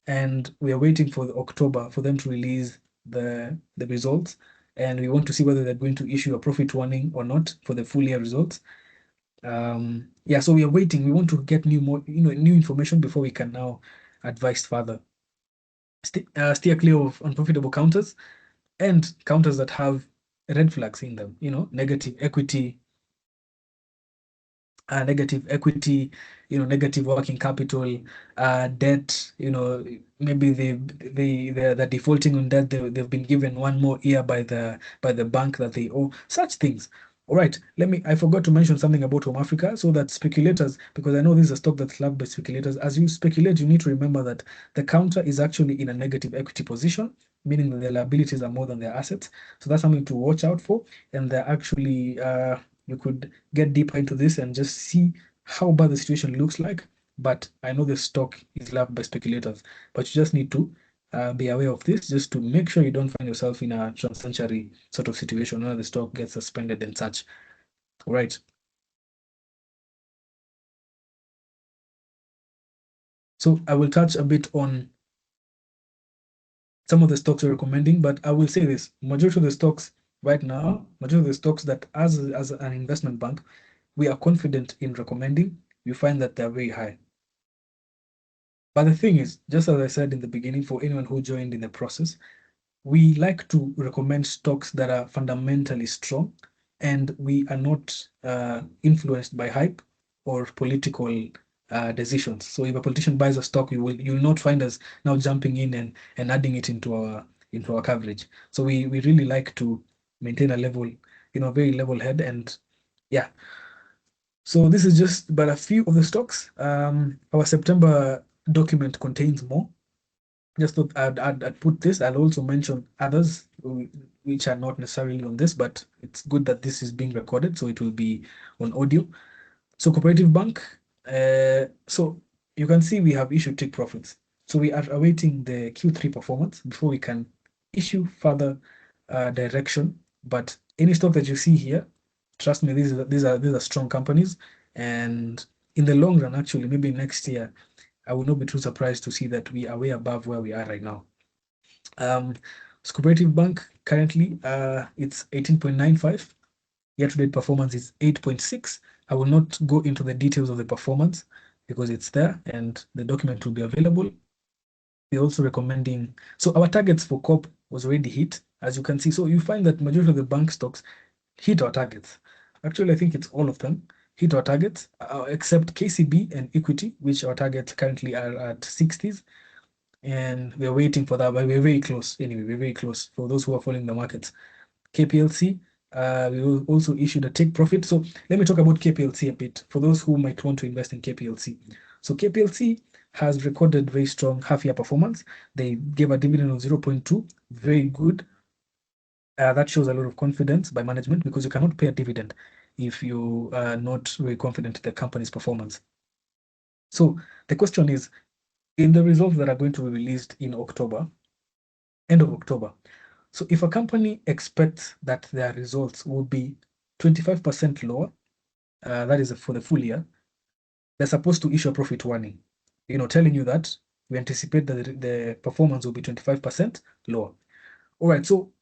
And we are waiting for October for them to release the results. And we want to see whether they're going to issue a profit warning or not for the full year results. So we are waiting. We want to get new information before we can now advise further. Steer clear of unprofitable counters and counters that have red flags in them. Negative equity, negative working capital, debt. Maybe they're defaulting on debt. They've been given one more year by the bank that they owe. Such things. All right, I forgot to mention something about Home Africa, so that speculators, because I know this is a stock that's loved by speculators. As you speculate, you need to remember that the counter is actually in a negative equity position, meaning that their liabilities are more than their assets. So that's something to watch out for. And they're actually, you could get deeper into this and just see how bad the situation looks like. But I know the stock is loved by speculators, but you just need to be aware of this, just to make sure you don't find yourself in a TransCentury sort of situation where the stock gets suspended and such. All right. So I will touch a bit on some of the stocks we're recommending, but I will say this: majority of the stocks right now, majority of the stocks that as an investment bank, we are confident in recommending, you find that they're very high. But the thing is, just as I said in the beginning, for anyone who joined in the process, we like to recommend stocks that are fundamentally strong, and we are not influenced by hype or political decisions. So if a politician buys a stock, you will not find us now jumping in and adding it into our coverage. So we really like to maintain a level, very level head. And yeah. So this is just but a few of the stocks. Our September document contains more. Just thought I'd put this. I'll also mention others which are not necessarily on this, but it's good that this is being recorded, so it will be on audio. So Cooperative Bank, so you can see we have issued take profits. So we are awaiting the Q3 performance before we can issue further direction. But any stock that you see here, trust me, these are strong companies, and in the long run, actually, maybe next year, I will not be too surprised to see that we are way above where we are right now. Cooperative Bank currently it's 18.95. Year-to-date performance is 8.6. I will not go into the details of the performance because it's there and the document will be available. We're also recommending, so our targets for COP was already hit, as you can see. So you find that majority of the bank stocks hit our targets. Actually, I think it's all of them hit our targets, except KCB and Equity, which our targets currently are at 60s. And we're waiting for that, but we're very close. Anyway, we're very close for those who are following the markets. KPLC, we will also issued a take profit. So let me talk about KPLC a bit for those who might want to invest in KPLC. So KPLC has recorded very strong half-year performance. They gave a dividend of 0.2, very good. That shows a lot of confidence by management because you cannot pay a dividend if you are not very confident in the company's performance. So the question is, in the results that are going to be released in October, end of October, so if a company expects that their results will be 25% lower, that is for the full year, they're supposed to issue a profit warning, telling you that we anticipate that the performance will be 25% lower. All right, so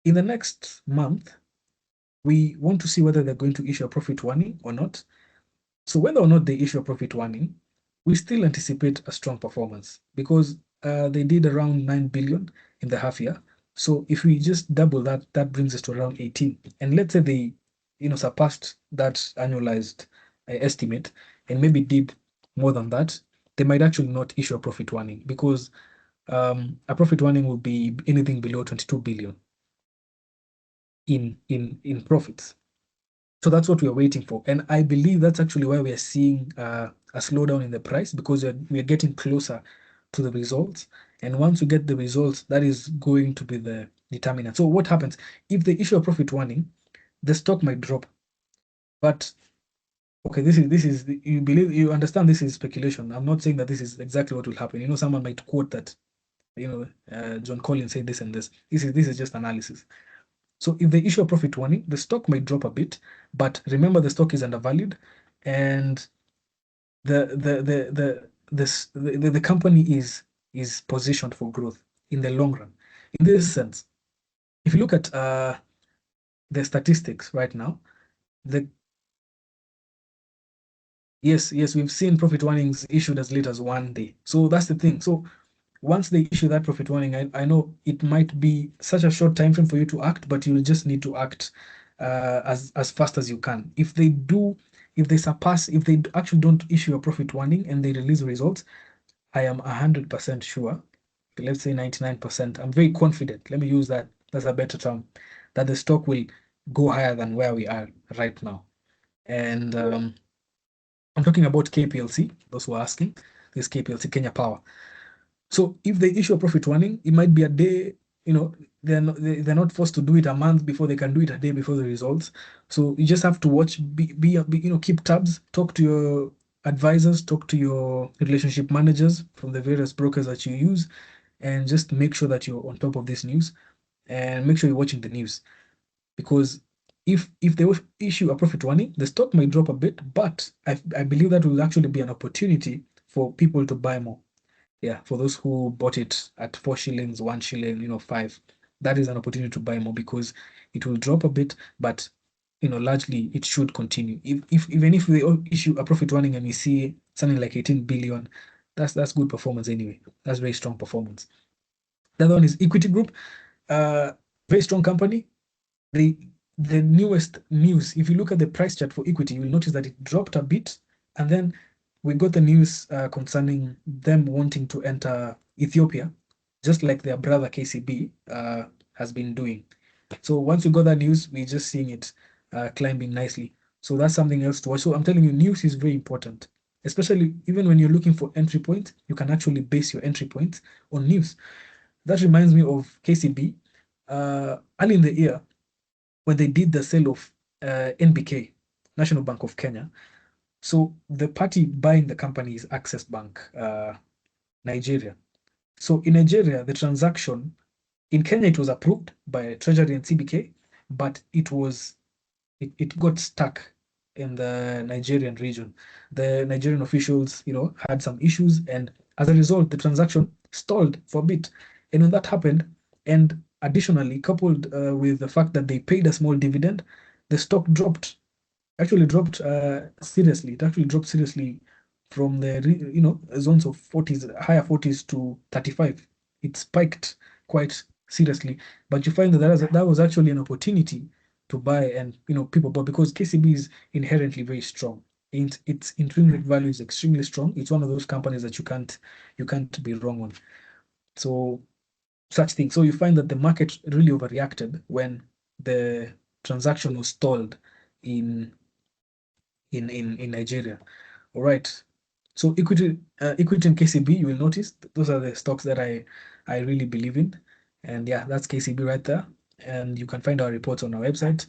in the next month, we want to see whether they're going to issue a profit warning or not. So whether or not they issue a profit warning, we still anticipate a strong performance because they did around 9 billion in the half year. So if we just double that, that brings us to around 18. And let's say they, surpassed that annualized estimate and maybe did more than that, they might actually not issue a profit warning because a profit warning will be anything below 22 billion in profits. So that's what we are waiting for. And I believe that's actually why we are seeing a slowdown in the price because we are getting closer to the results. And once we get the results, that is going to be the determinant. So what happens if they issue a profit warning, the stock might drop. But okay, this is you understand this is speculation. I'm not saying that this is exactly what will happen. Someone might quote that, John Collins said this and this. This is just analysis. So if they issue a profit warning, the stock might drop a bit, but remember the stock is undervalued, and the company is positioned for growth in the long run. In this sense, if you look at the statistics right now, yes, we've seen profit warnings issued as late as 1 day. So that's the thing. So once they issue that profit warning, I know it might be such a short time frame for you to act, but you'll just need to act as fast as you can. If they actually don't issue a profit warning and they release results, I am 100% sure, let's say 99%, I'm very confident, let me use that, that's a better term, that the stock will go higher than where we are right now. And I'm talking about KPLC, those who are asking, this KPLC, Kenya Power. So if they issue a profit warning, it might be a day, they're not forced to do it a month before, they can do it a day before the results. So you just have to watch, keep tabs, talk to your advisors, talk to your relationship managers from the various brokers that you use, and just make sure that you're on top of this news and make sure you're watching the news. Because if they issue a profit warning, the stock might drop a bit, but I believe that will actually be an opportunity for people to buy more. Yeah, for those who bought it at 4 shillings, 1 shilling, 5, that is an opportunity to buy more because it will drop a bit, but largely it should continue. Even if they issue a profit warning and we see something like 18 billion, that's good performance anyway. That's very strong performance. The other one is Equity Group, very strong company. The newest news, if you look at the price chart for Equity, you will notice that it dropped a bit, and then we got the news concerning them wanting to enter Ethiopia, just like their brother KCB has been doing. So once we got that news, we're just seeing it climbing nicely. So that's something else to watch. So I'm telling you, news is very important, especially even when you're looking for entry point. You can actually base your entry point on news. That reminds me of KCB. Early in the year, when they did the sale of NBK, National Bank of Kenya. So the party buying the company is Access Bank, Nigeria. So in Nigeria, the transaction in Kenya, it was approved by Treasury and CBK, but it got stuck in the Nigerian region. The Nigerian officials, had some issues, and as a result, the transaction stalled for a bit. And when that happened, and additionally coupled with the fact that they paid a small dividend, the stock actually dropped seriously. It actually dropped seriously from the zones of 40s, higher 40s to 35. It spiked quite seriously, but you find that was actually an opportunity to buy, and people bought because KCB is inherently very strong. Its intrinsic value is extremely strong. It's one of those companies that you can't be wrong on. So such things. So you find that the market really overreacted when the transaction was stalled in Nigeria. All right. So equity and KCB, you will notice those are the stocks that I really believe in. And yeah, that's KCB right there. And you can find our reports on our website.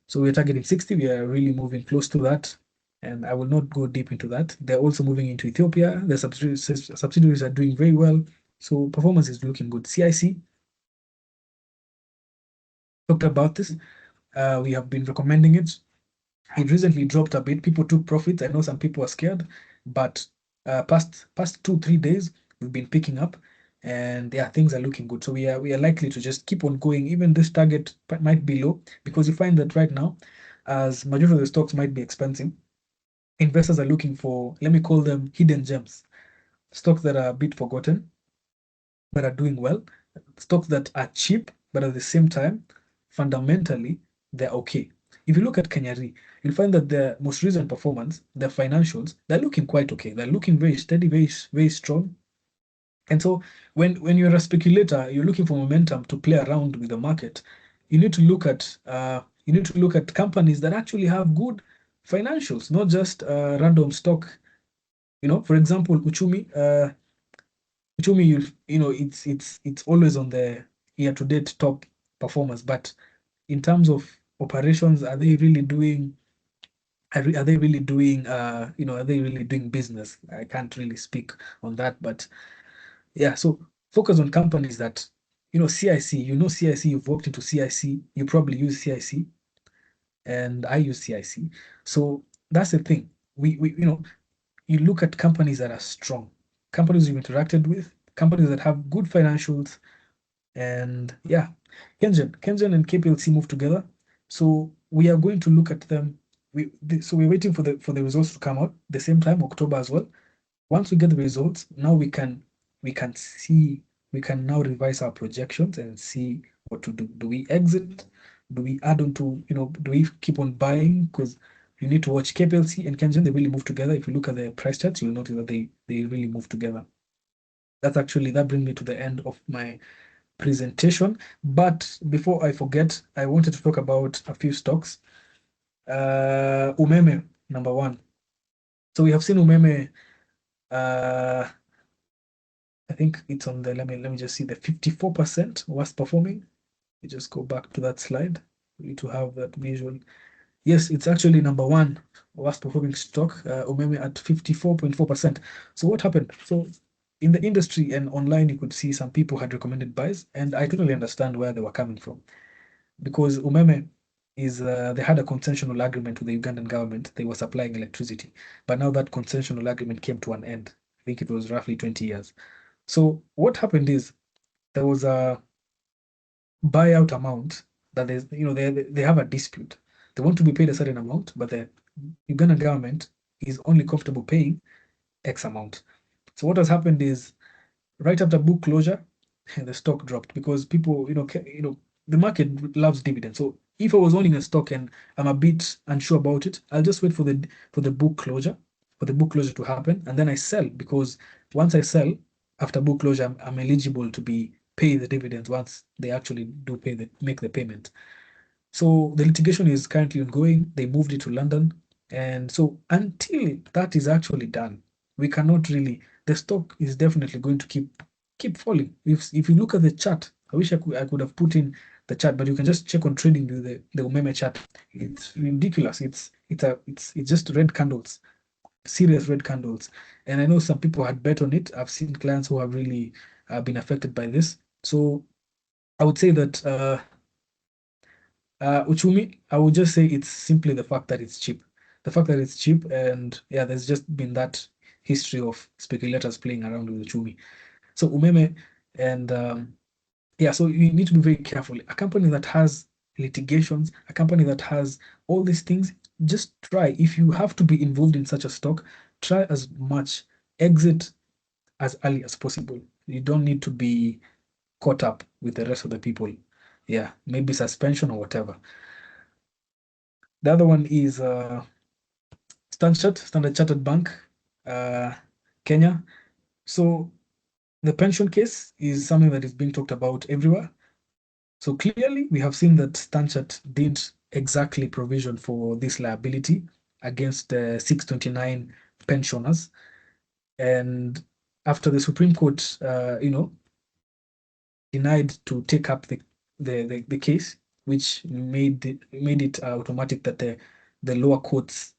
So we're targeting 60. We are really moving close to that. And I will not go deep into that. They're also moving into Ethiopia. The subsidiaries are doing very well. So performance is looking good. CIC, talked about this. We have been recommending it. It recently dropped a bit. People took profits. I know some people are scared, but past 2-3 days we've been picking up, and yeah, things are looking good. So we are likely to just keep on going. Even this target might be low because you find that right now, as majority of the stocks might be expensive, investors are looking for, let me call them hidden gems, stocks that are a bit forgotten but are doing well, stocks that are cheap but at the same time fundamentally they're okay. If you look at Kenya Re, you'll find that their most recent performance, their financials, they're looking quite okay. They're looking very steady, very very strong. And so when you're a speculator, you're looking for momentum to play around with the market. You need to look at companies that actually have good financials, not just random stock. For example, Uchumi, it's always on the year-to-date top performers, but in terms of operations, are they really doing business? I can't really speak on that, but yeah, so focus on companies that, CIC, CIC, you've walked into CIC, you probably use CIC, and I use CIC. So that's the thing. You look at companies that are strong, companies you've interacted with, companies that have good financials, and yeah, Kengen and KPLC move together. So we are going to look at them. So we're waiting for the results to come out the same time, October as well. Once we get the results, now we can now revise our projections and see what to do. Do we exit? Do we add on to, do we keep on buying? Because you need to watch KPLC and Kengen, they really move together. If you look at the price charts, you'll notice that they really move together. That brings me to the end of my presentation. But before I forget, I wanted to talk about a few stocks. Umeme, number one. So we have seen Umeme. I think it's on the, let me just see, the 54% worst performing. We just go back to that slide. We need to have that visual. Yes, it's actually number one worst performing stock, Umeme at 54.4%. So what happened? So in the industry and online, you could see some people had recommended buys, and I totally understand where they were coming from. Because Umeme they had a concessional agreement with the Ugandan government. They were supplying electricity, but now that concessional agreement came to an end. I think it was roughly 20 years. So what happened is there was a buyout amount that they have a dispute. They want to be paid a certain amount, but the Ugandan government is only comfortable paying X amount. So what has happened is right after book closure, the stock dropped because people, the market loves dividends. So if I was owning a stock and I'm a bit unsure about it, I'll just wait for the book closure, to happen, and then I sell, because once I sell after book closure, I'm eligible to be pay the dividends once they actually do make the payment. So the litigation is currently ongoing. They moved it to London. And so until that is actually done, we cannot really, the stock is definitely going to keep falling. If you look at the chart, I wish I could have put in the chart, but you can just check on trading with the Umeme chart. It's ridiculous. It's just red candles, serious red candles. And I know some people had bet on it. I've seen clients who have really been affected by this. So I would say that Uchumi, I would just say it's simply the fact that it's cheap. The fact that it's cheap, and yeah, there's just been that history of speculators playing around with Uchumi. So Umeme, and yeah, so you need to be very careful. A company that has litigations, a company that has all these things, just try. If you have to be involved in such a stock, try as much, exit as early as possible. You don't need to be caught up with the rest of the people. Yeah, maybe suspension or whatever. The other one is Standard Chartered Bank, Kenya. So the pension case is something that is being talked about everywhere. So clearly, we have seen that Standard did exactly provision for this liability against the 629 pensioners. And after the Supreme Court, denied to take up the case, which made it automatic that the lower court's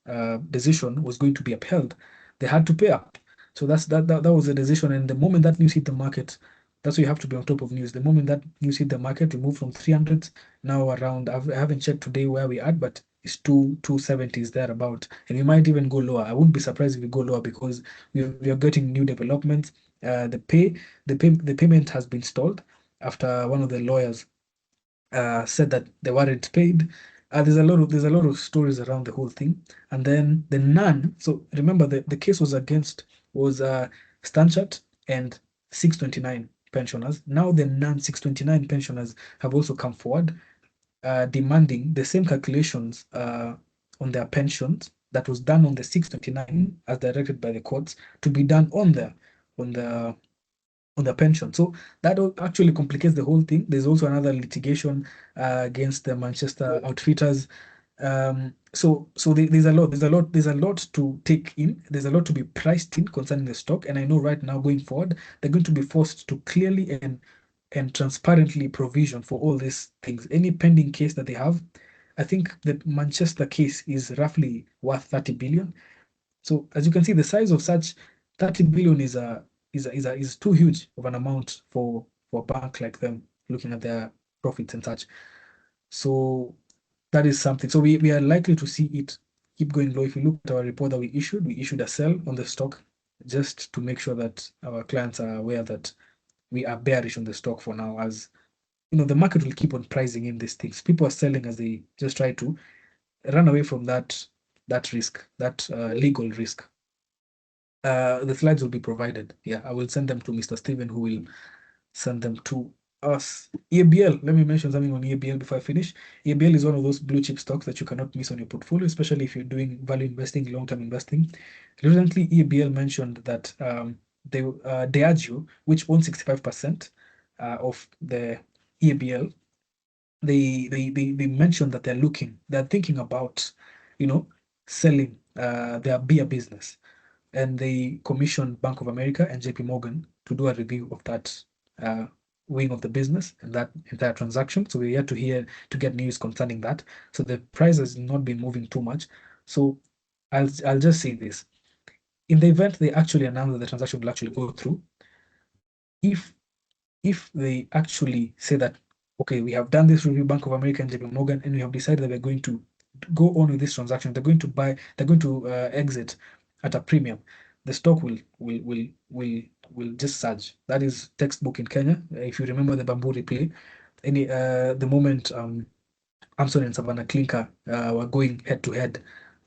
decision was going to be upheld. They had to pay up. So that was the decision. And the moment that news hit the market, that's why you have to be on top of news. The moment that news hit the market, we moved from 300 now around. I haven't checked today where we at, but it's 270s thereabout, and we might even go lower. I wouldn't be surprised if we go lower because we are getting new developments. The payment has been stalled after one of the lawyers said that they weren't paid. There's a lot of stories around the whole thing. And then the NAN, so remember the case was Stanchart and 629 pensioners. Now the NAN 629 pensioners have also come forward demanding the same calculations on their pensions that was done on the 629 as directed by the courts to be done on the pension. So that actually complicates the whole thing. There's also another litigation against the Manchester Outfitters. There's a lot to take in. There's a lot to be priced in concerning the stock. And I know right now going forward, they're going to be forced to clearly and transparently provision for all these things. Any pending case that they have, I think the Manchester case is roughly worth 30 billion. So as you can see, the size of such 30 billion is too huge of an amount for a bank like them, looking at their profits and such. So that is something. So we are likely to see it keep going low. If you look at our report that we issued a sell on the stock just to make sure that our clients are aware that we are bearish on the stock for now, as the market will keep on pricing in these things. People are selling as they just try to run away from that risk, that legal risk. The slides will be provided. Yeah, I will send them to Mr. Steven, who will send them to us. EABL, let me mention something on EABL before I finish. EABL is one of those blue chip stocks that you cannot miss on your portfolio, especially if you're doing value investing, long-term investing. Recently, EABL mentioned that Diageo, which owns 65% of the EABL, they mentioned that they're thinking about, selling their beer business, and they commissioned Bank of America and JP Morgan to do a review of that wing of the business and that entire transaction. So we're yet to get news concerning that. So the price has not been moving too much. So I'll just say this. In the event they actually announce that the transaction will actually go through, if they actually say that, okay, we have done this review, Bank of America and JP Morgan, and we have decided that we're going to go on with this transaction, they're going to exit at a premium, the stock will just surge. That is textbook in Kenya. If you remember the bamboo replay, the moment Amson and Savannah Clinker were going head to head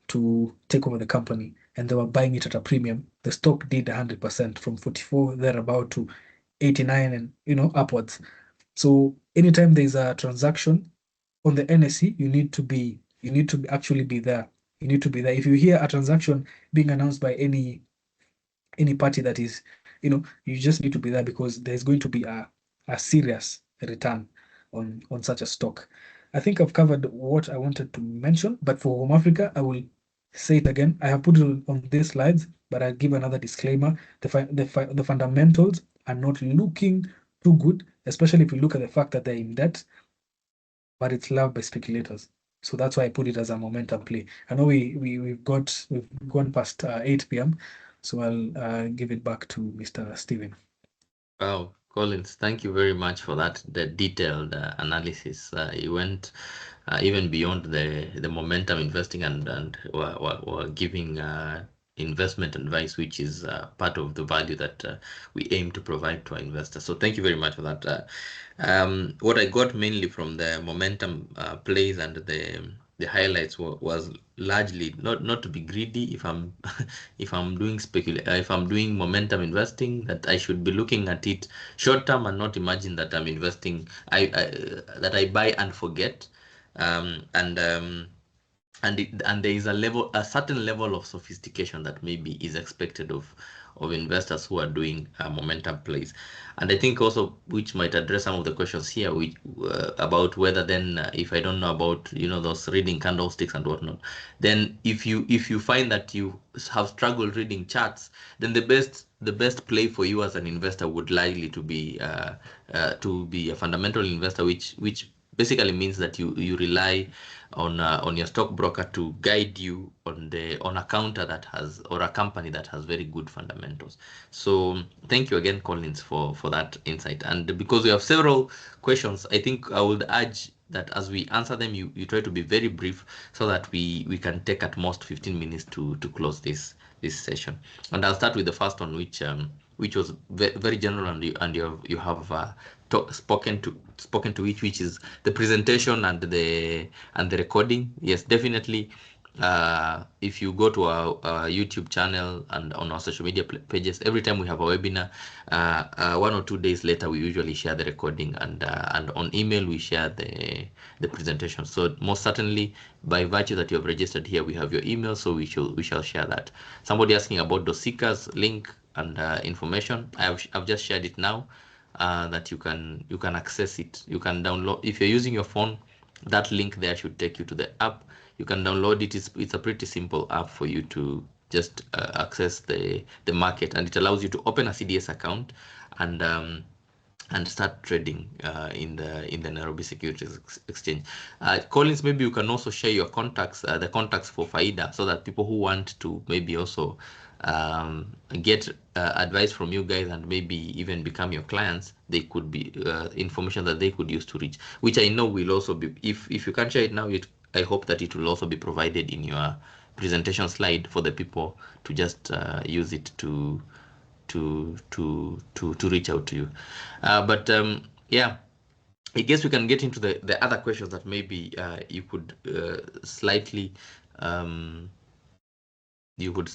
to take over the company, and they were buying it at a premium, the stock did 100% from 44 thereabout to 89 and upwards. So anytime there's a transaction on the NSE, you need to actually be there. You need to be there. If you hear a transaction being announced by any party that is, you just need to be there because there's going to be a serious return on such a stock. I think I've covered what I wanted to mention, but for Home Africa, I will say it again. I have put it on these slides, but I'll give another disclaimer. The fundamentals are not looking too good, especially if you look at the fact that they're in debt, but it's loved by speculators. So that's why I put it as a momentum play. I know we've gone past 8 p.m., so I'll give it back to Mr. Steven. Wow, Collins, thank you very much for that, the detailed analysis. You went even beyond the momentum investing and were giving investment advice, which is part of the value that we aim to provide to our investors. So thank you very much for that. What I got mainly from the momentum plays and the highlights was largely not to be greedy. If I'm if I'm doing momentum investing, that I should be looking at it short term and not imagine that I'm investing that I buy and forget. And there is a certain level of sophistication that maybe is expected of investors who are doing momentum plays. And I think also, which might address some of the questions here, which about whether then if I don't know about those reading candlesticks and whatnot, then if you find that you have struggled reading charts, then the best play for you as an investor would likely to be a fundamental investor, which basically means that you rely on your stockbroker to guide you on a counter that has, or a company that has very good fundamentals. So thank you again, Collins, for that insight. And because we have several questions, I think I would urge that as we answer them, you try to be very brief so that we can take at most 15 minutes to close this session. And I'll start with the first one, which was very general, and you have spoken to which is the presentation and the recording. Yes, definitely. If you go to our YouTube channel and on our social media pages, every time we have a webinar, 1 or 2 days later, we usually share the recording, and on email we share the presentation. So most certainly, by virtue that you have registered here, we have your email, so we shall share that. Somebody asking about Dosika's link and information. I've just shared it now. That you can access it. You can download if you're using your phone. That link there should take you to the app. You can download it. It's a pretty simple app for you to just access the market, and it allows you to open a CDS account and start trading in the Nairobi Securities Exchange. Collins, maybe you can also share your contacts, the contacts for Faida, so that people who want to maybe also get advice from you guys and maybe even become your clients, they could be information that they could use to reach, which I know will also be, if you can't share it now, I hope that it will also be provided in your presentation slide for the people to just use it to reach out to you. But yeah, I guess we can get into the other questions that maybe you could slightly you could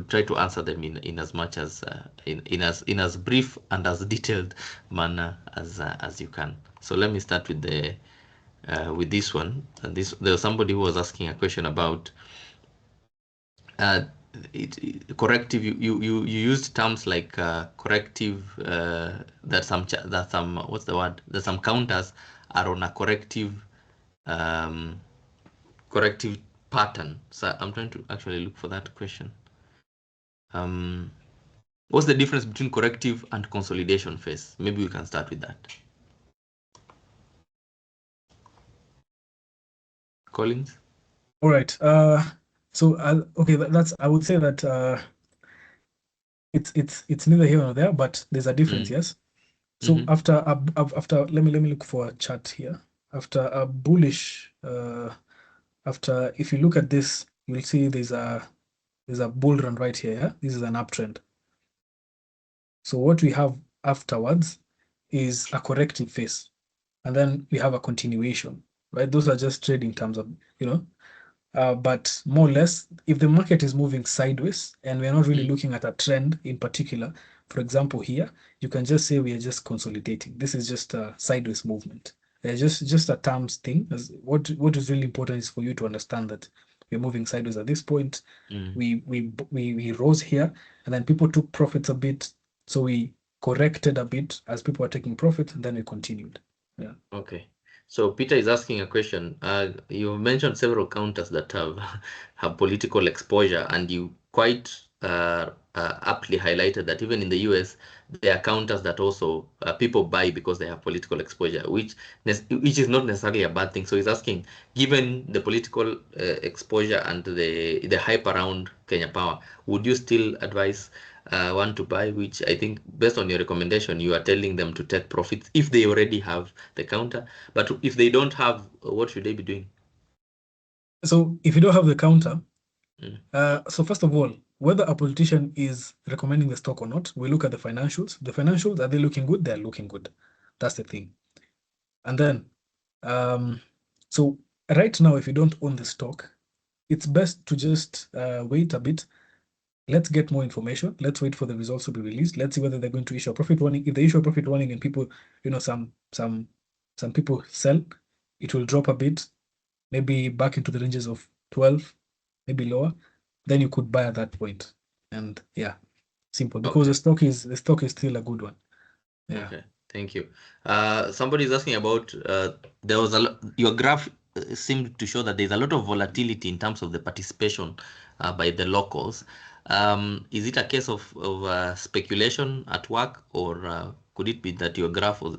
try to answer them in as much as in as brief and as detailed manner as you can. So let me start with this one. And there was somebody who was asking a question about corrective. You used terms like corrective, that some what's the word, that some counters are on a corrective pattern. So I'm trying to actually look for that question. What's the difference between corrective and consolidation phase? Maybe we can start with that. Collins? All right. So okay, I would say that it's neither here nor there, but there's a difference, yes. So after let me look for a chart here. After a bullish, if you look at this, you'll see there's a bull run right here. Yeah? This is an uptrend. So what we have afterwards is a corrective phase, and then we have a continuation, right? Those are just trading terms of, but more or less, if the market is moving sideways and we're not really looking at a trend in particular, for example, here, you can just say we are just consolidating. This is just a sideways movement. Just a terms thing. What is really important is for you to understand that we're moving sideways at this point. We rose here, and then people took profits a bit, so we corrected a bit as people are taking profit, and then we continued. Yeah. Okay. So Peter is asking a question. You mentioned several counters that have have political exposure, and you quite aptly highlighted that even in the US, there are counters that also people buy because they have political exposure, which is not necessarily a bad thing. So he's asking, given the political exposure and the hype around Kenya Power, would you still advise one to buy? Which I think, based on your recommendation, you are telling them to take profits if they already have the counter. But if they don't have, what should they be doing? So if you don't have the counter, Mm. so first of all, whether a politician is recommending the stock or not, we look at the financials. The financials, are they looking good? They're looking good. That's the thing. And then, so right now, if you don't own the stock, it's best to just wait a bit. Let's get more information. Let's wait for the results to be released. Let's see whether they're going to issue a profit warning. If they issue a profit warning and people, some people sell, it will drop a bit, maybe back into the ranges of 12, maybe lower. Then you could buy at that point. And yeah, simple, because Okay. the stock is still a good one. Yeah. Okay, thank you. Somebody is asking about there was your graph seemed to show that there's a lot of volatility in terms of the participation by the locals. Is it a case of speculation at work, or could it be that your graph was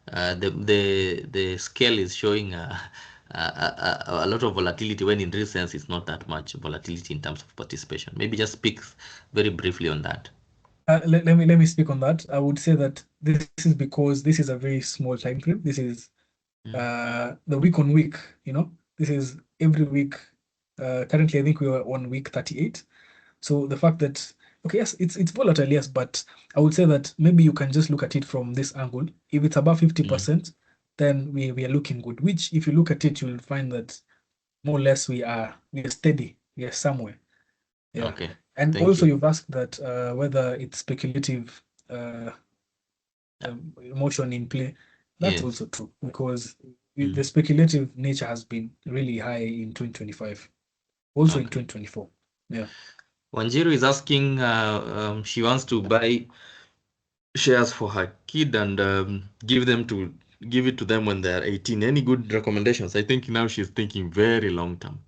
the scale is showing a lot of volatility, when in real sense it's not that much volatility in terms of participation? Maybe just speak very briefly on that. Let me speak on that. I would say that this is because this is a very small time frame. This is the week on week, this is every week. Currently, I think we are on week 38. So the fact that, okay, yes, it's volatile, yes, but I would say that maybe you can just look at it from this angle. If it's above 50%, then we are looking good, which if you look at it, you'll find that more or less we are steady. We are somewhere. Yeah. Okay, And thank also you. you've asked that whether it's speculative emotion in play. That's Yes. also true, because the speculative nature has been really high in 2025, also in Okay. 2024. Yeah. Wanjiru is asking, she wants to buy shares for her kid and give it to them when they're 18. Any good recommendations? I think now she's thinking very long term.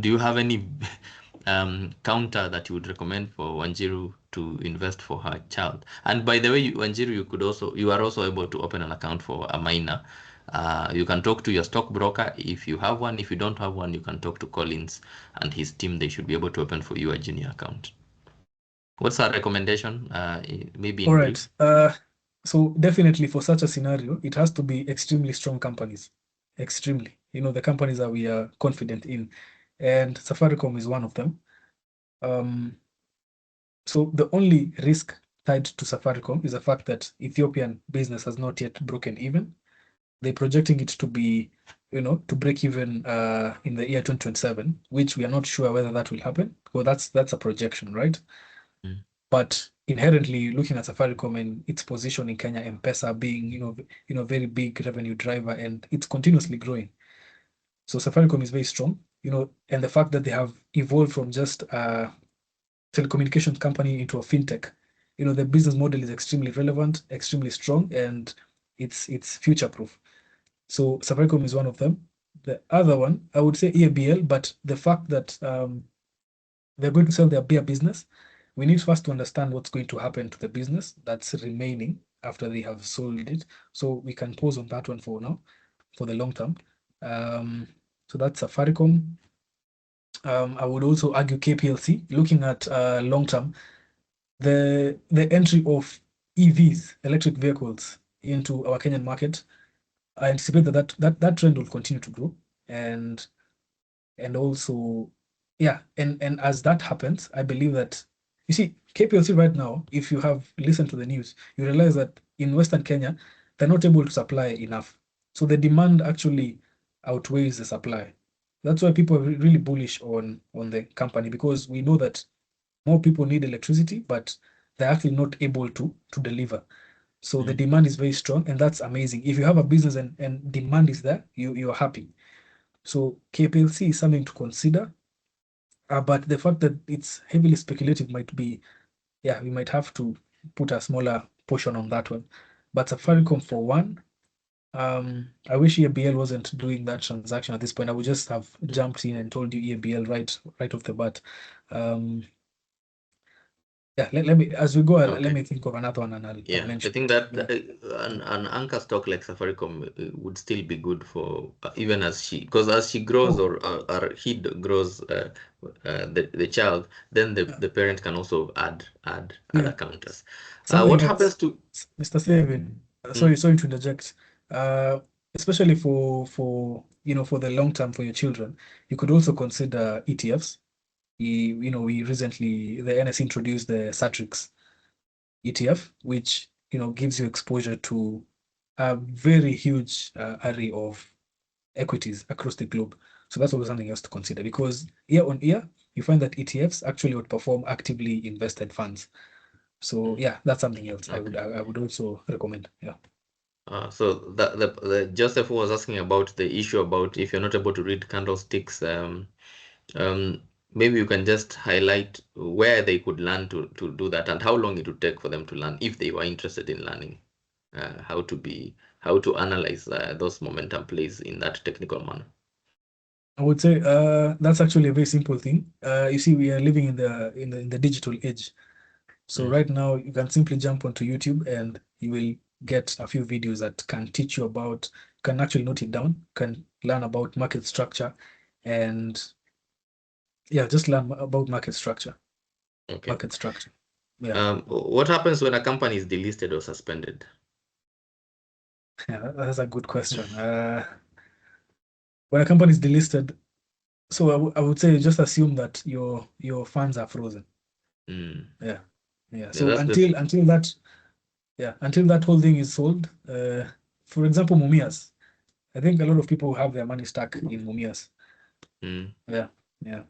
Do you have any counter that you would recommend for Wanjiru to invest for her child? And by the way, Wanjiru, you are also able to open an account for a minor. You can talk to your stockbroker if you have one. If you don't have one, you can talk to Collins and his team. They should be able to open for you a junior account. What's our recommendation? Maybe All in brief. right. So definitely for such a scenario, it has to be extremely strong companies. Extremely. The companies that we are confident in. And Safaricom is one of them. So the only risk tied to Safaricom is the fact that Ethiopian business has not yet broken even. They're projecting it to be, to break even in the year 2027, which we are not sure whether that will happen. Well, that's a projection, right? Mm. But inherently, looking at Safaricom and its position in Kenya, M-Pesa being, very big revenue driver, and it's continuously growing. So Safaricom is very strong, and the fact that they have evolved from just a telecommunications company into a fintech, the business model is extremely relevant, extremely strong, and it's future proof. So Safaricom is one of them. The other one, I would say EABL, but the fact that they're going to sell their beer business, we need first to understand what's going to happen to the business that's remaining after they have sold it. So we can pause on that one for now, for the long term. So that's Safaricom. I would also argue KPLC, looking at long term, the entry of EVs, electric vehicles, into our Kenyan market. I anticipate that trend will continue to grow, and also, yeah, and as that happens, I believe that, you see, KPLC right now, if you have listened to the news, you realize that in Western Kenya, they're not able to supply enough. So the demand actually outweighs the supply. That's why people are really bullish on the company, because we know that more people need electricity, but they're actually not able to deliver. So the demand is very strong, and that's amazing. If you have a business and demand is there, you're happy. So KPLC is something to consider, but the fact that it's heavily speculative might be, yeah, we might have to put a smaller portion on that one. But Safaricom for one, I wish EABL wasn't doing that transaction at this point. I would just have jumped in and told you EABL right off the bat. Yeah, let me, as we go, let me think of another one and I'll I mention think it. that an anchor stock like Safaricom would still be good for even as she grows or he grows the child, then the parent can also add other counters. What Something happens else, to Mr. Steven, sorry to interject. Especially for for the long term for your children, you could also consider ETFs. We recently, the NSE introduced the Satrix ETF, which gives you exposure to a very huge array of equities across the globe. So that's always something else to consider, because year on year you find that ETFs actually outperform actively invested funds. So yeah, that's something else I would also recommend. Yeah. So the Joseph was asking about the issue about if you're not able to read candlesticks. Maybe you can just highlight where they could learn to do that and how long it would take for them to learn if they were interested in learning how to analyze those momentum plays in that technical manner. I would say that's actually a very simple thing. You see, we are living in the digital age. So right now you can simply jump onto YouTube and you will get a few videos that can teach you about, can actually note it down, can learn about market structure, and yeah, just learn about market structure. Okay. Market structure. Yeah. What happens when a company is delisted or suspended? Yeah, that's a good question. When a company is delisted, so I would say just assume that your funds are frozen. Yeah. So until that whole thing is sold, for example, Mumias, I think a lot of people have their money stuck in Mumias. Yeah.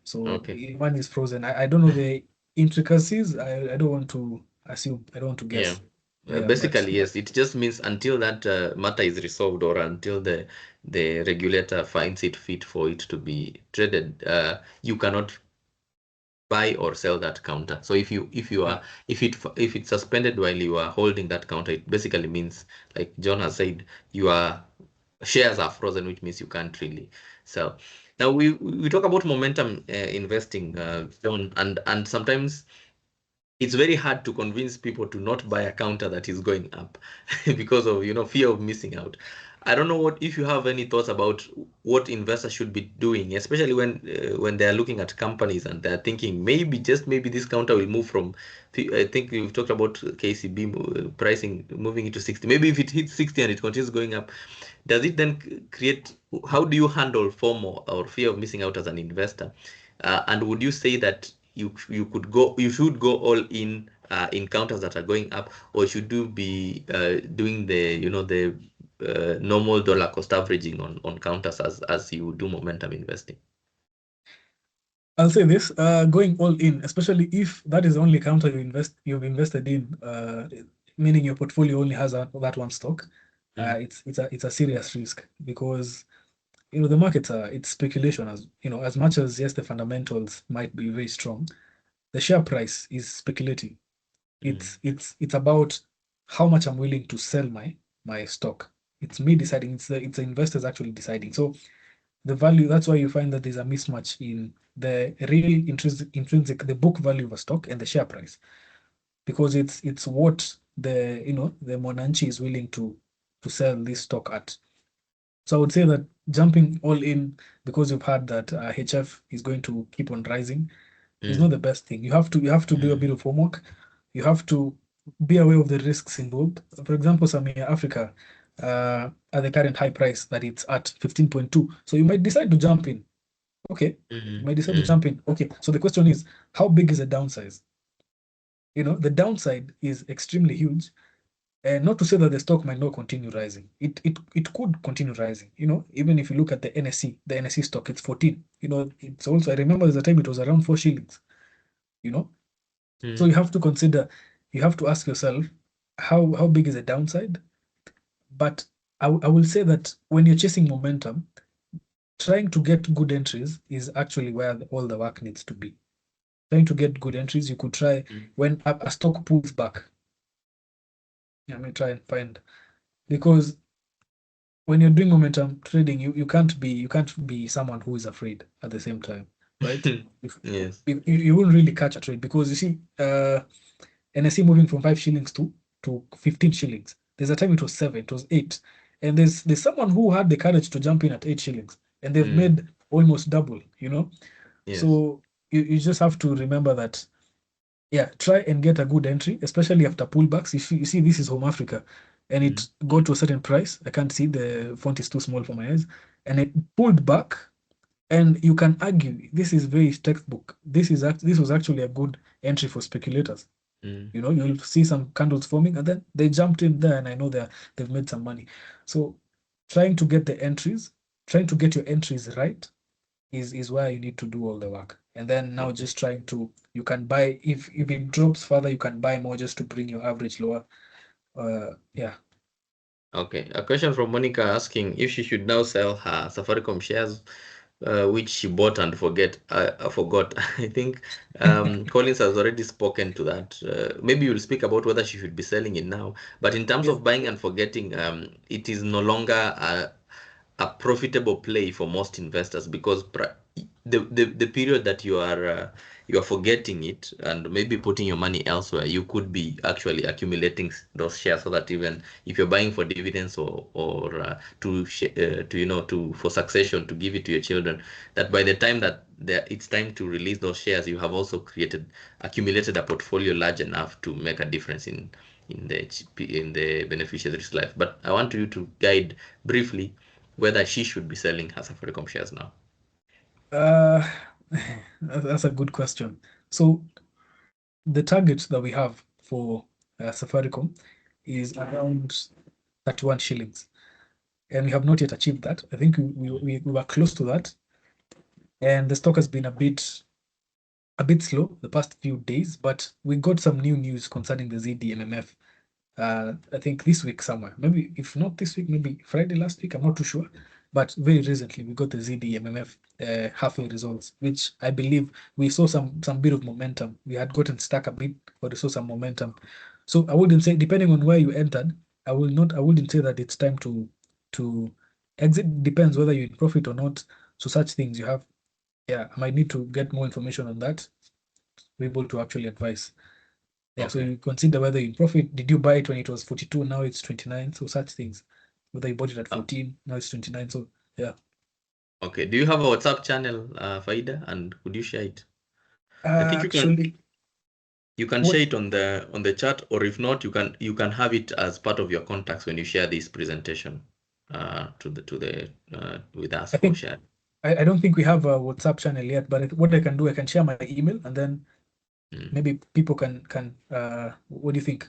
So money is frozen. I don't know the intricacies. I don't want to assume. I don't want to guess. Basically, yes, it just means until that matter is resolved or until the regulator finds it fit for it to be traded, you cannot buy or sell that counter. So if it's suspended while you are holding that counter, it basically means, like John has said, your shares are frozen, which means you can't really sell. Now we talk about momentum investing, John, and sometimes it's very hard to convince people to not buy a counter that is going up because of fear of missing out. I don't know if you have any thoughts about what investors should be doing, especially when they are looking at companies and they're thinking maybe this counter will move from. I think we've talked about KCB pricing moving into 60. Maybe if it hits 60 and it continues going up, does it then create? How do you handle FOMO or fear of missing out as an investor? And would you say that you should go all in counters that are going up, or should you be doing the normal dollar cost averaging on counters as you do momentum investing? I'll say this: going all in, especially if that is the only counter you've invested in, meaning your portfolio only has that one stock. It's a serious risk, because the markets it's speculation. As much as, yes, the fundamentals might be very strong, the share price is speculating. It's about how much I'm willing to sell my stock. It's me deciding. It's the investors actually deciding. So the value, that's why you find that there's a mismatch in the real intrinsic, the book value of a stock and the share price, because it's what the Monanchi is willing to sell this stock at. So I would say that jumping all in because you've heard that HF is going to keep on rising is not the best thing. You have to do a bit of homework. You have to be aware of the risks involved. For example, Samia Africa, at the current high price that it's at 15.2. So you might decide to jump in. Okay. You might decide to jump in. Okay. So the question is, how big is the downside? The downside is extremely huge. And not to say that the stock might not continue rising. It could continue rising. Even if you look at the NSE stock, it's 14. It's also, I remember there's a time it was around 4 shillings. So you have to consider, you have to ask yourself, how big is the downside? But I will say that when you're chasing momentum, trying to get good entries is actually where all the work needs to be. Trying to get good entries, you could try when a stock pulls back. Let me try and find, because when you're doing momentum trading, you can't be someone who is afraid at the same time, right? Yes. You wouldn't really catch a trade because you see, NSE moving from 5 shillings to 15 shillings. There's a time it was 7, it was 8, and there's someone who had the courage to jump in at 8 shillings, and they've made almost double. Yes. So you just have to remember that. Yeah, try and get a good entry, especially after pullbacks. If you see, this is home Africa, and it got to a certain price. I can't see, the font is too small for my eyes, and it pulled back. And you can argue this is very textbook. This was actually a good entry for speculators. You'll see some candles forming, and then they jumped in there, and I know they've made some money. So trying to get your entries right is where you need to do all the work. And then now just you can buy, if it drops further, you can buy more just to bring your average lower. Yeah. Okay, a question from Monica asking if she should now sell her Safaricom shares, which she bought and forgot. I think Collins has already spoken to that. Maybe you'll speak about whether she should be selling it now. But in terms of buying and forgetting, it is no longer a profitable play for most investors, because the period that you are forgetting it and maybe putting your money elsewhere, you could be actually accumulating those shares, so that even if you're buying for dividends or for succession, to give it to your children, that by the time that it's time to release those shares, you have also accumulated a portfolio large enough to make a difference in the beneficiary's life. But I want you to guide briefly whether she should be selling her Safaricom shares now. That's a good question. So the target that we have for Safaricom is around 31 shillings, and we have not yet achieved that. I think we were close to that, and the stock has been a bit slow the past few days, but we got some new news concerning the ZDMMF. I think this week somewhere, maybe if not this week, maybe Friday last week, I'm not too sure. But very recently, we got the ZDMMF halfway results, which I believe we saw some bit of momentum. We had gotten stuck a bit, but we saw some momentum. So I wouldn't say, depending on where you entered, I wouldn't say that it's time to exit. Depends whether you're in profit or not. So such things you have. Yeah, I might need to get more information on that to be able to actually advise. Yeah, so you consider whether you profit. Did you buy it when it was 42? Now it's 29. So such things. Whether you bought it at 14, now it's 29. So yeah. Okay. Do you have a WhatsApp channel, Faida, and could you share it? I think you can share it on the chat, or if not, you can have it as part of your contacts when you share this presentation with us for sharing. I don't think we have a WhatsApp channel yet, but what I can do, I can share my email, and then maybe people can what do you think?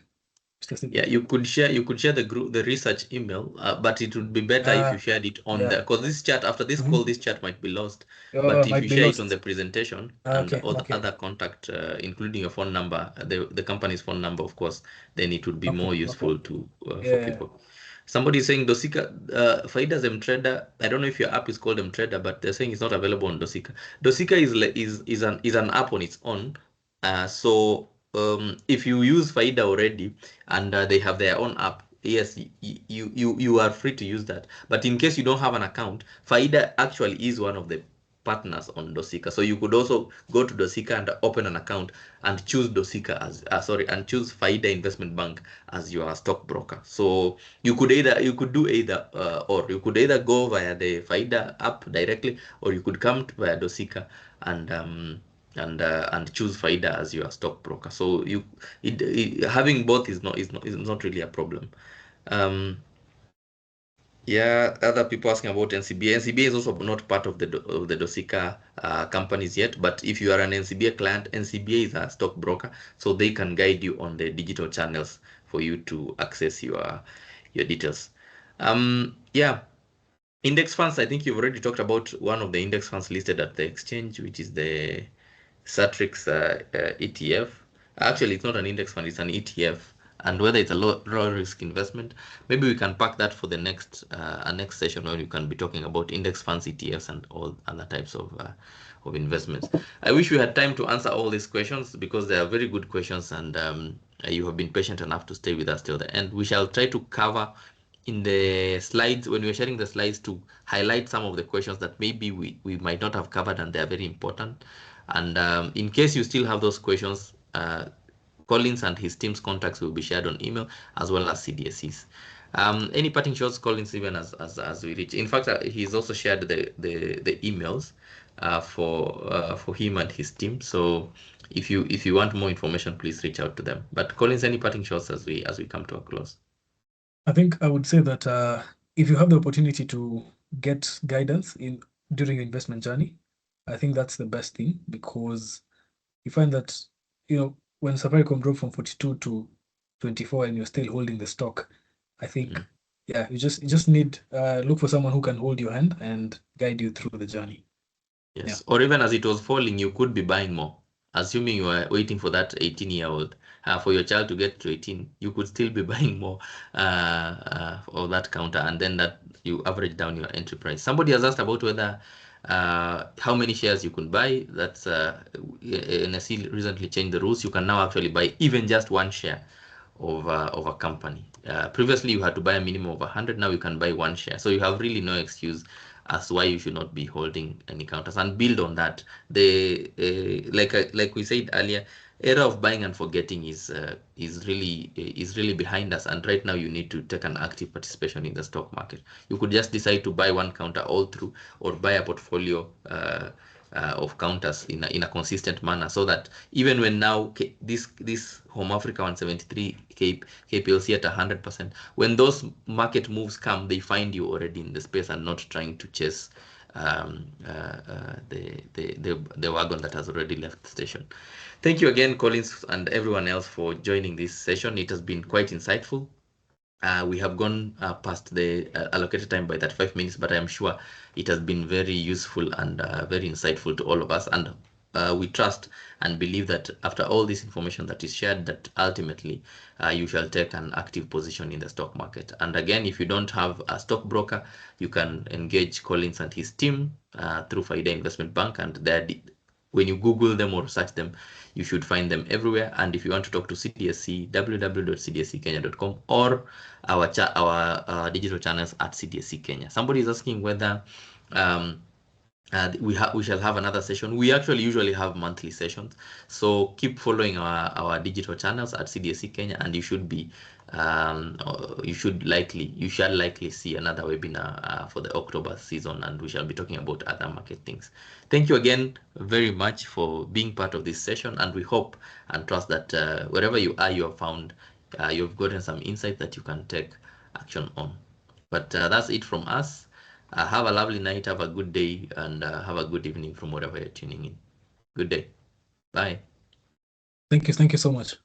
Yeah, you could share the research email, but it would be better if you shared it on the, because this chat, after this call, this chat might be lost. But if you share it on the presentation and other contact, including your phone number, the company's phone number, of course, then it would be more useful for people. Somebody is saying Dosika, Faida's Mtrader. I don't know if your app is called Mtrader, but they're saying it's not available on Dosika. Dosika is an app on its own. So if you use Faida already and they have their own app, yes, you are free to use that. But in case you don't have an account, Faida actually is one of the partners on Dosika. So you could also go to Dosika and open an account and choose Dosika and choose Faida Investment Bank as your stockbroker. So you could do either, or you could either go via the Faida app directly, or you could come via Dosika and choose Faida as your stockbroker. So having both is not really a problem. Yeah, other people asking about NCBA. NCBA is also not part of the Dosika companies yet, but if you are an NCBA client, NCBA is a stockbroker, so they can guide you on the digital channels for you to access your details. Yeah, index funds. I think you've already talked about one of the index funds listed at the exchange, which is the Satrix ETF. Actually, it's not an index fund; it's an ETF. And whether it's a low risk investment, maybe we can pack that for the next session, where you can be talking about index funds, ETFs, and all other types of investments. I wish we had time to answer all these questions, because they are very good questions, and you have been patient enough to stay with us till the end. We shall try to cover in the slides, when we're sharing the slides, to highlight some of the questions that maybe we might not have covered and they're very important. And in case you still have those questions, Collins and his team's contacts will be shared on email as well as CDSC's. Any parting shots, Collins, even as we reach. In fact, he's also shared the emails for him and his team. So if you want more information, please reach out to them. But Collins, any parting shots as we come to a close? I think I would say that if you have the opportunity to get guidance during your investment journey, I think that's the best thing, because you find that, when Safaricom dropped from 42 to 24 and you're still holding the stock, I think, yeah, you just need look for someone who can hold your hand and guide you through the journey. Yes, Yeah. or even as it was falling, you could be buying more. Assuming you are waiting for that 18-year-old, for your child to get to 18, you could still be buying more of that counter, and then that you average down your entry price. Somebody has asked about whether how many shares you can buy. That's NSE recently changed the rules. You can now actually buy even just one share of a company. Previously, you had to buy a minimum of 100. Now you can buy one share. So you have really no excuse as to why you should not be holding any counters, and build on that. Like we said earlier, era of buying and forgetting is really behind us, and right now you need to take an active participation in the stock market. You could just decide to buy one counter all through, or buy a portfolio of counters in a consistent manner, so that even when now this Home Africa 173 KPLC at 100%, when those market moves come, they find you already in the space and not trying to chase the wagon that has already left the station. Thank you again, Collins, and everyone else for joining this session. It has been quite insightful. We have gone past the allocated time by 35 minutes, but I am sure it has been very useful and very insightful to all of us. And we trust and believe that after all this information that is shared, that ultimately you shall take an active position in the stock market. And again, if you don't have a stockbroker, you can engage Collins and his team through Faida Investment Bank, and when you Google them or search them, you should find them everywhere. And if you want to talk to CDSC, www.cdsckenya.com, or our digital channels at CDSC Kenya. Somebody is asking whether we shall have another session. We actually usually have monthly sessions, so keep following our digital channels at CDSC Kenya, and you should be you shall likely see another webinar for the October season, and we shall be talking about other market things. Thank you again very much for being part of this session, and we hope and trust that wherever you are, you have found you've gotten some insight that you can take action on. But that's it from us. Have a lovely night, have a good day, and have a good evening from wherever you're tuning in. Good day. Bye. Thank you so much.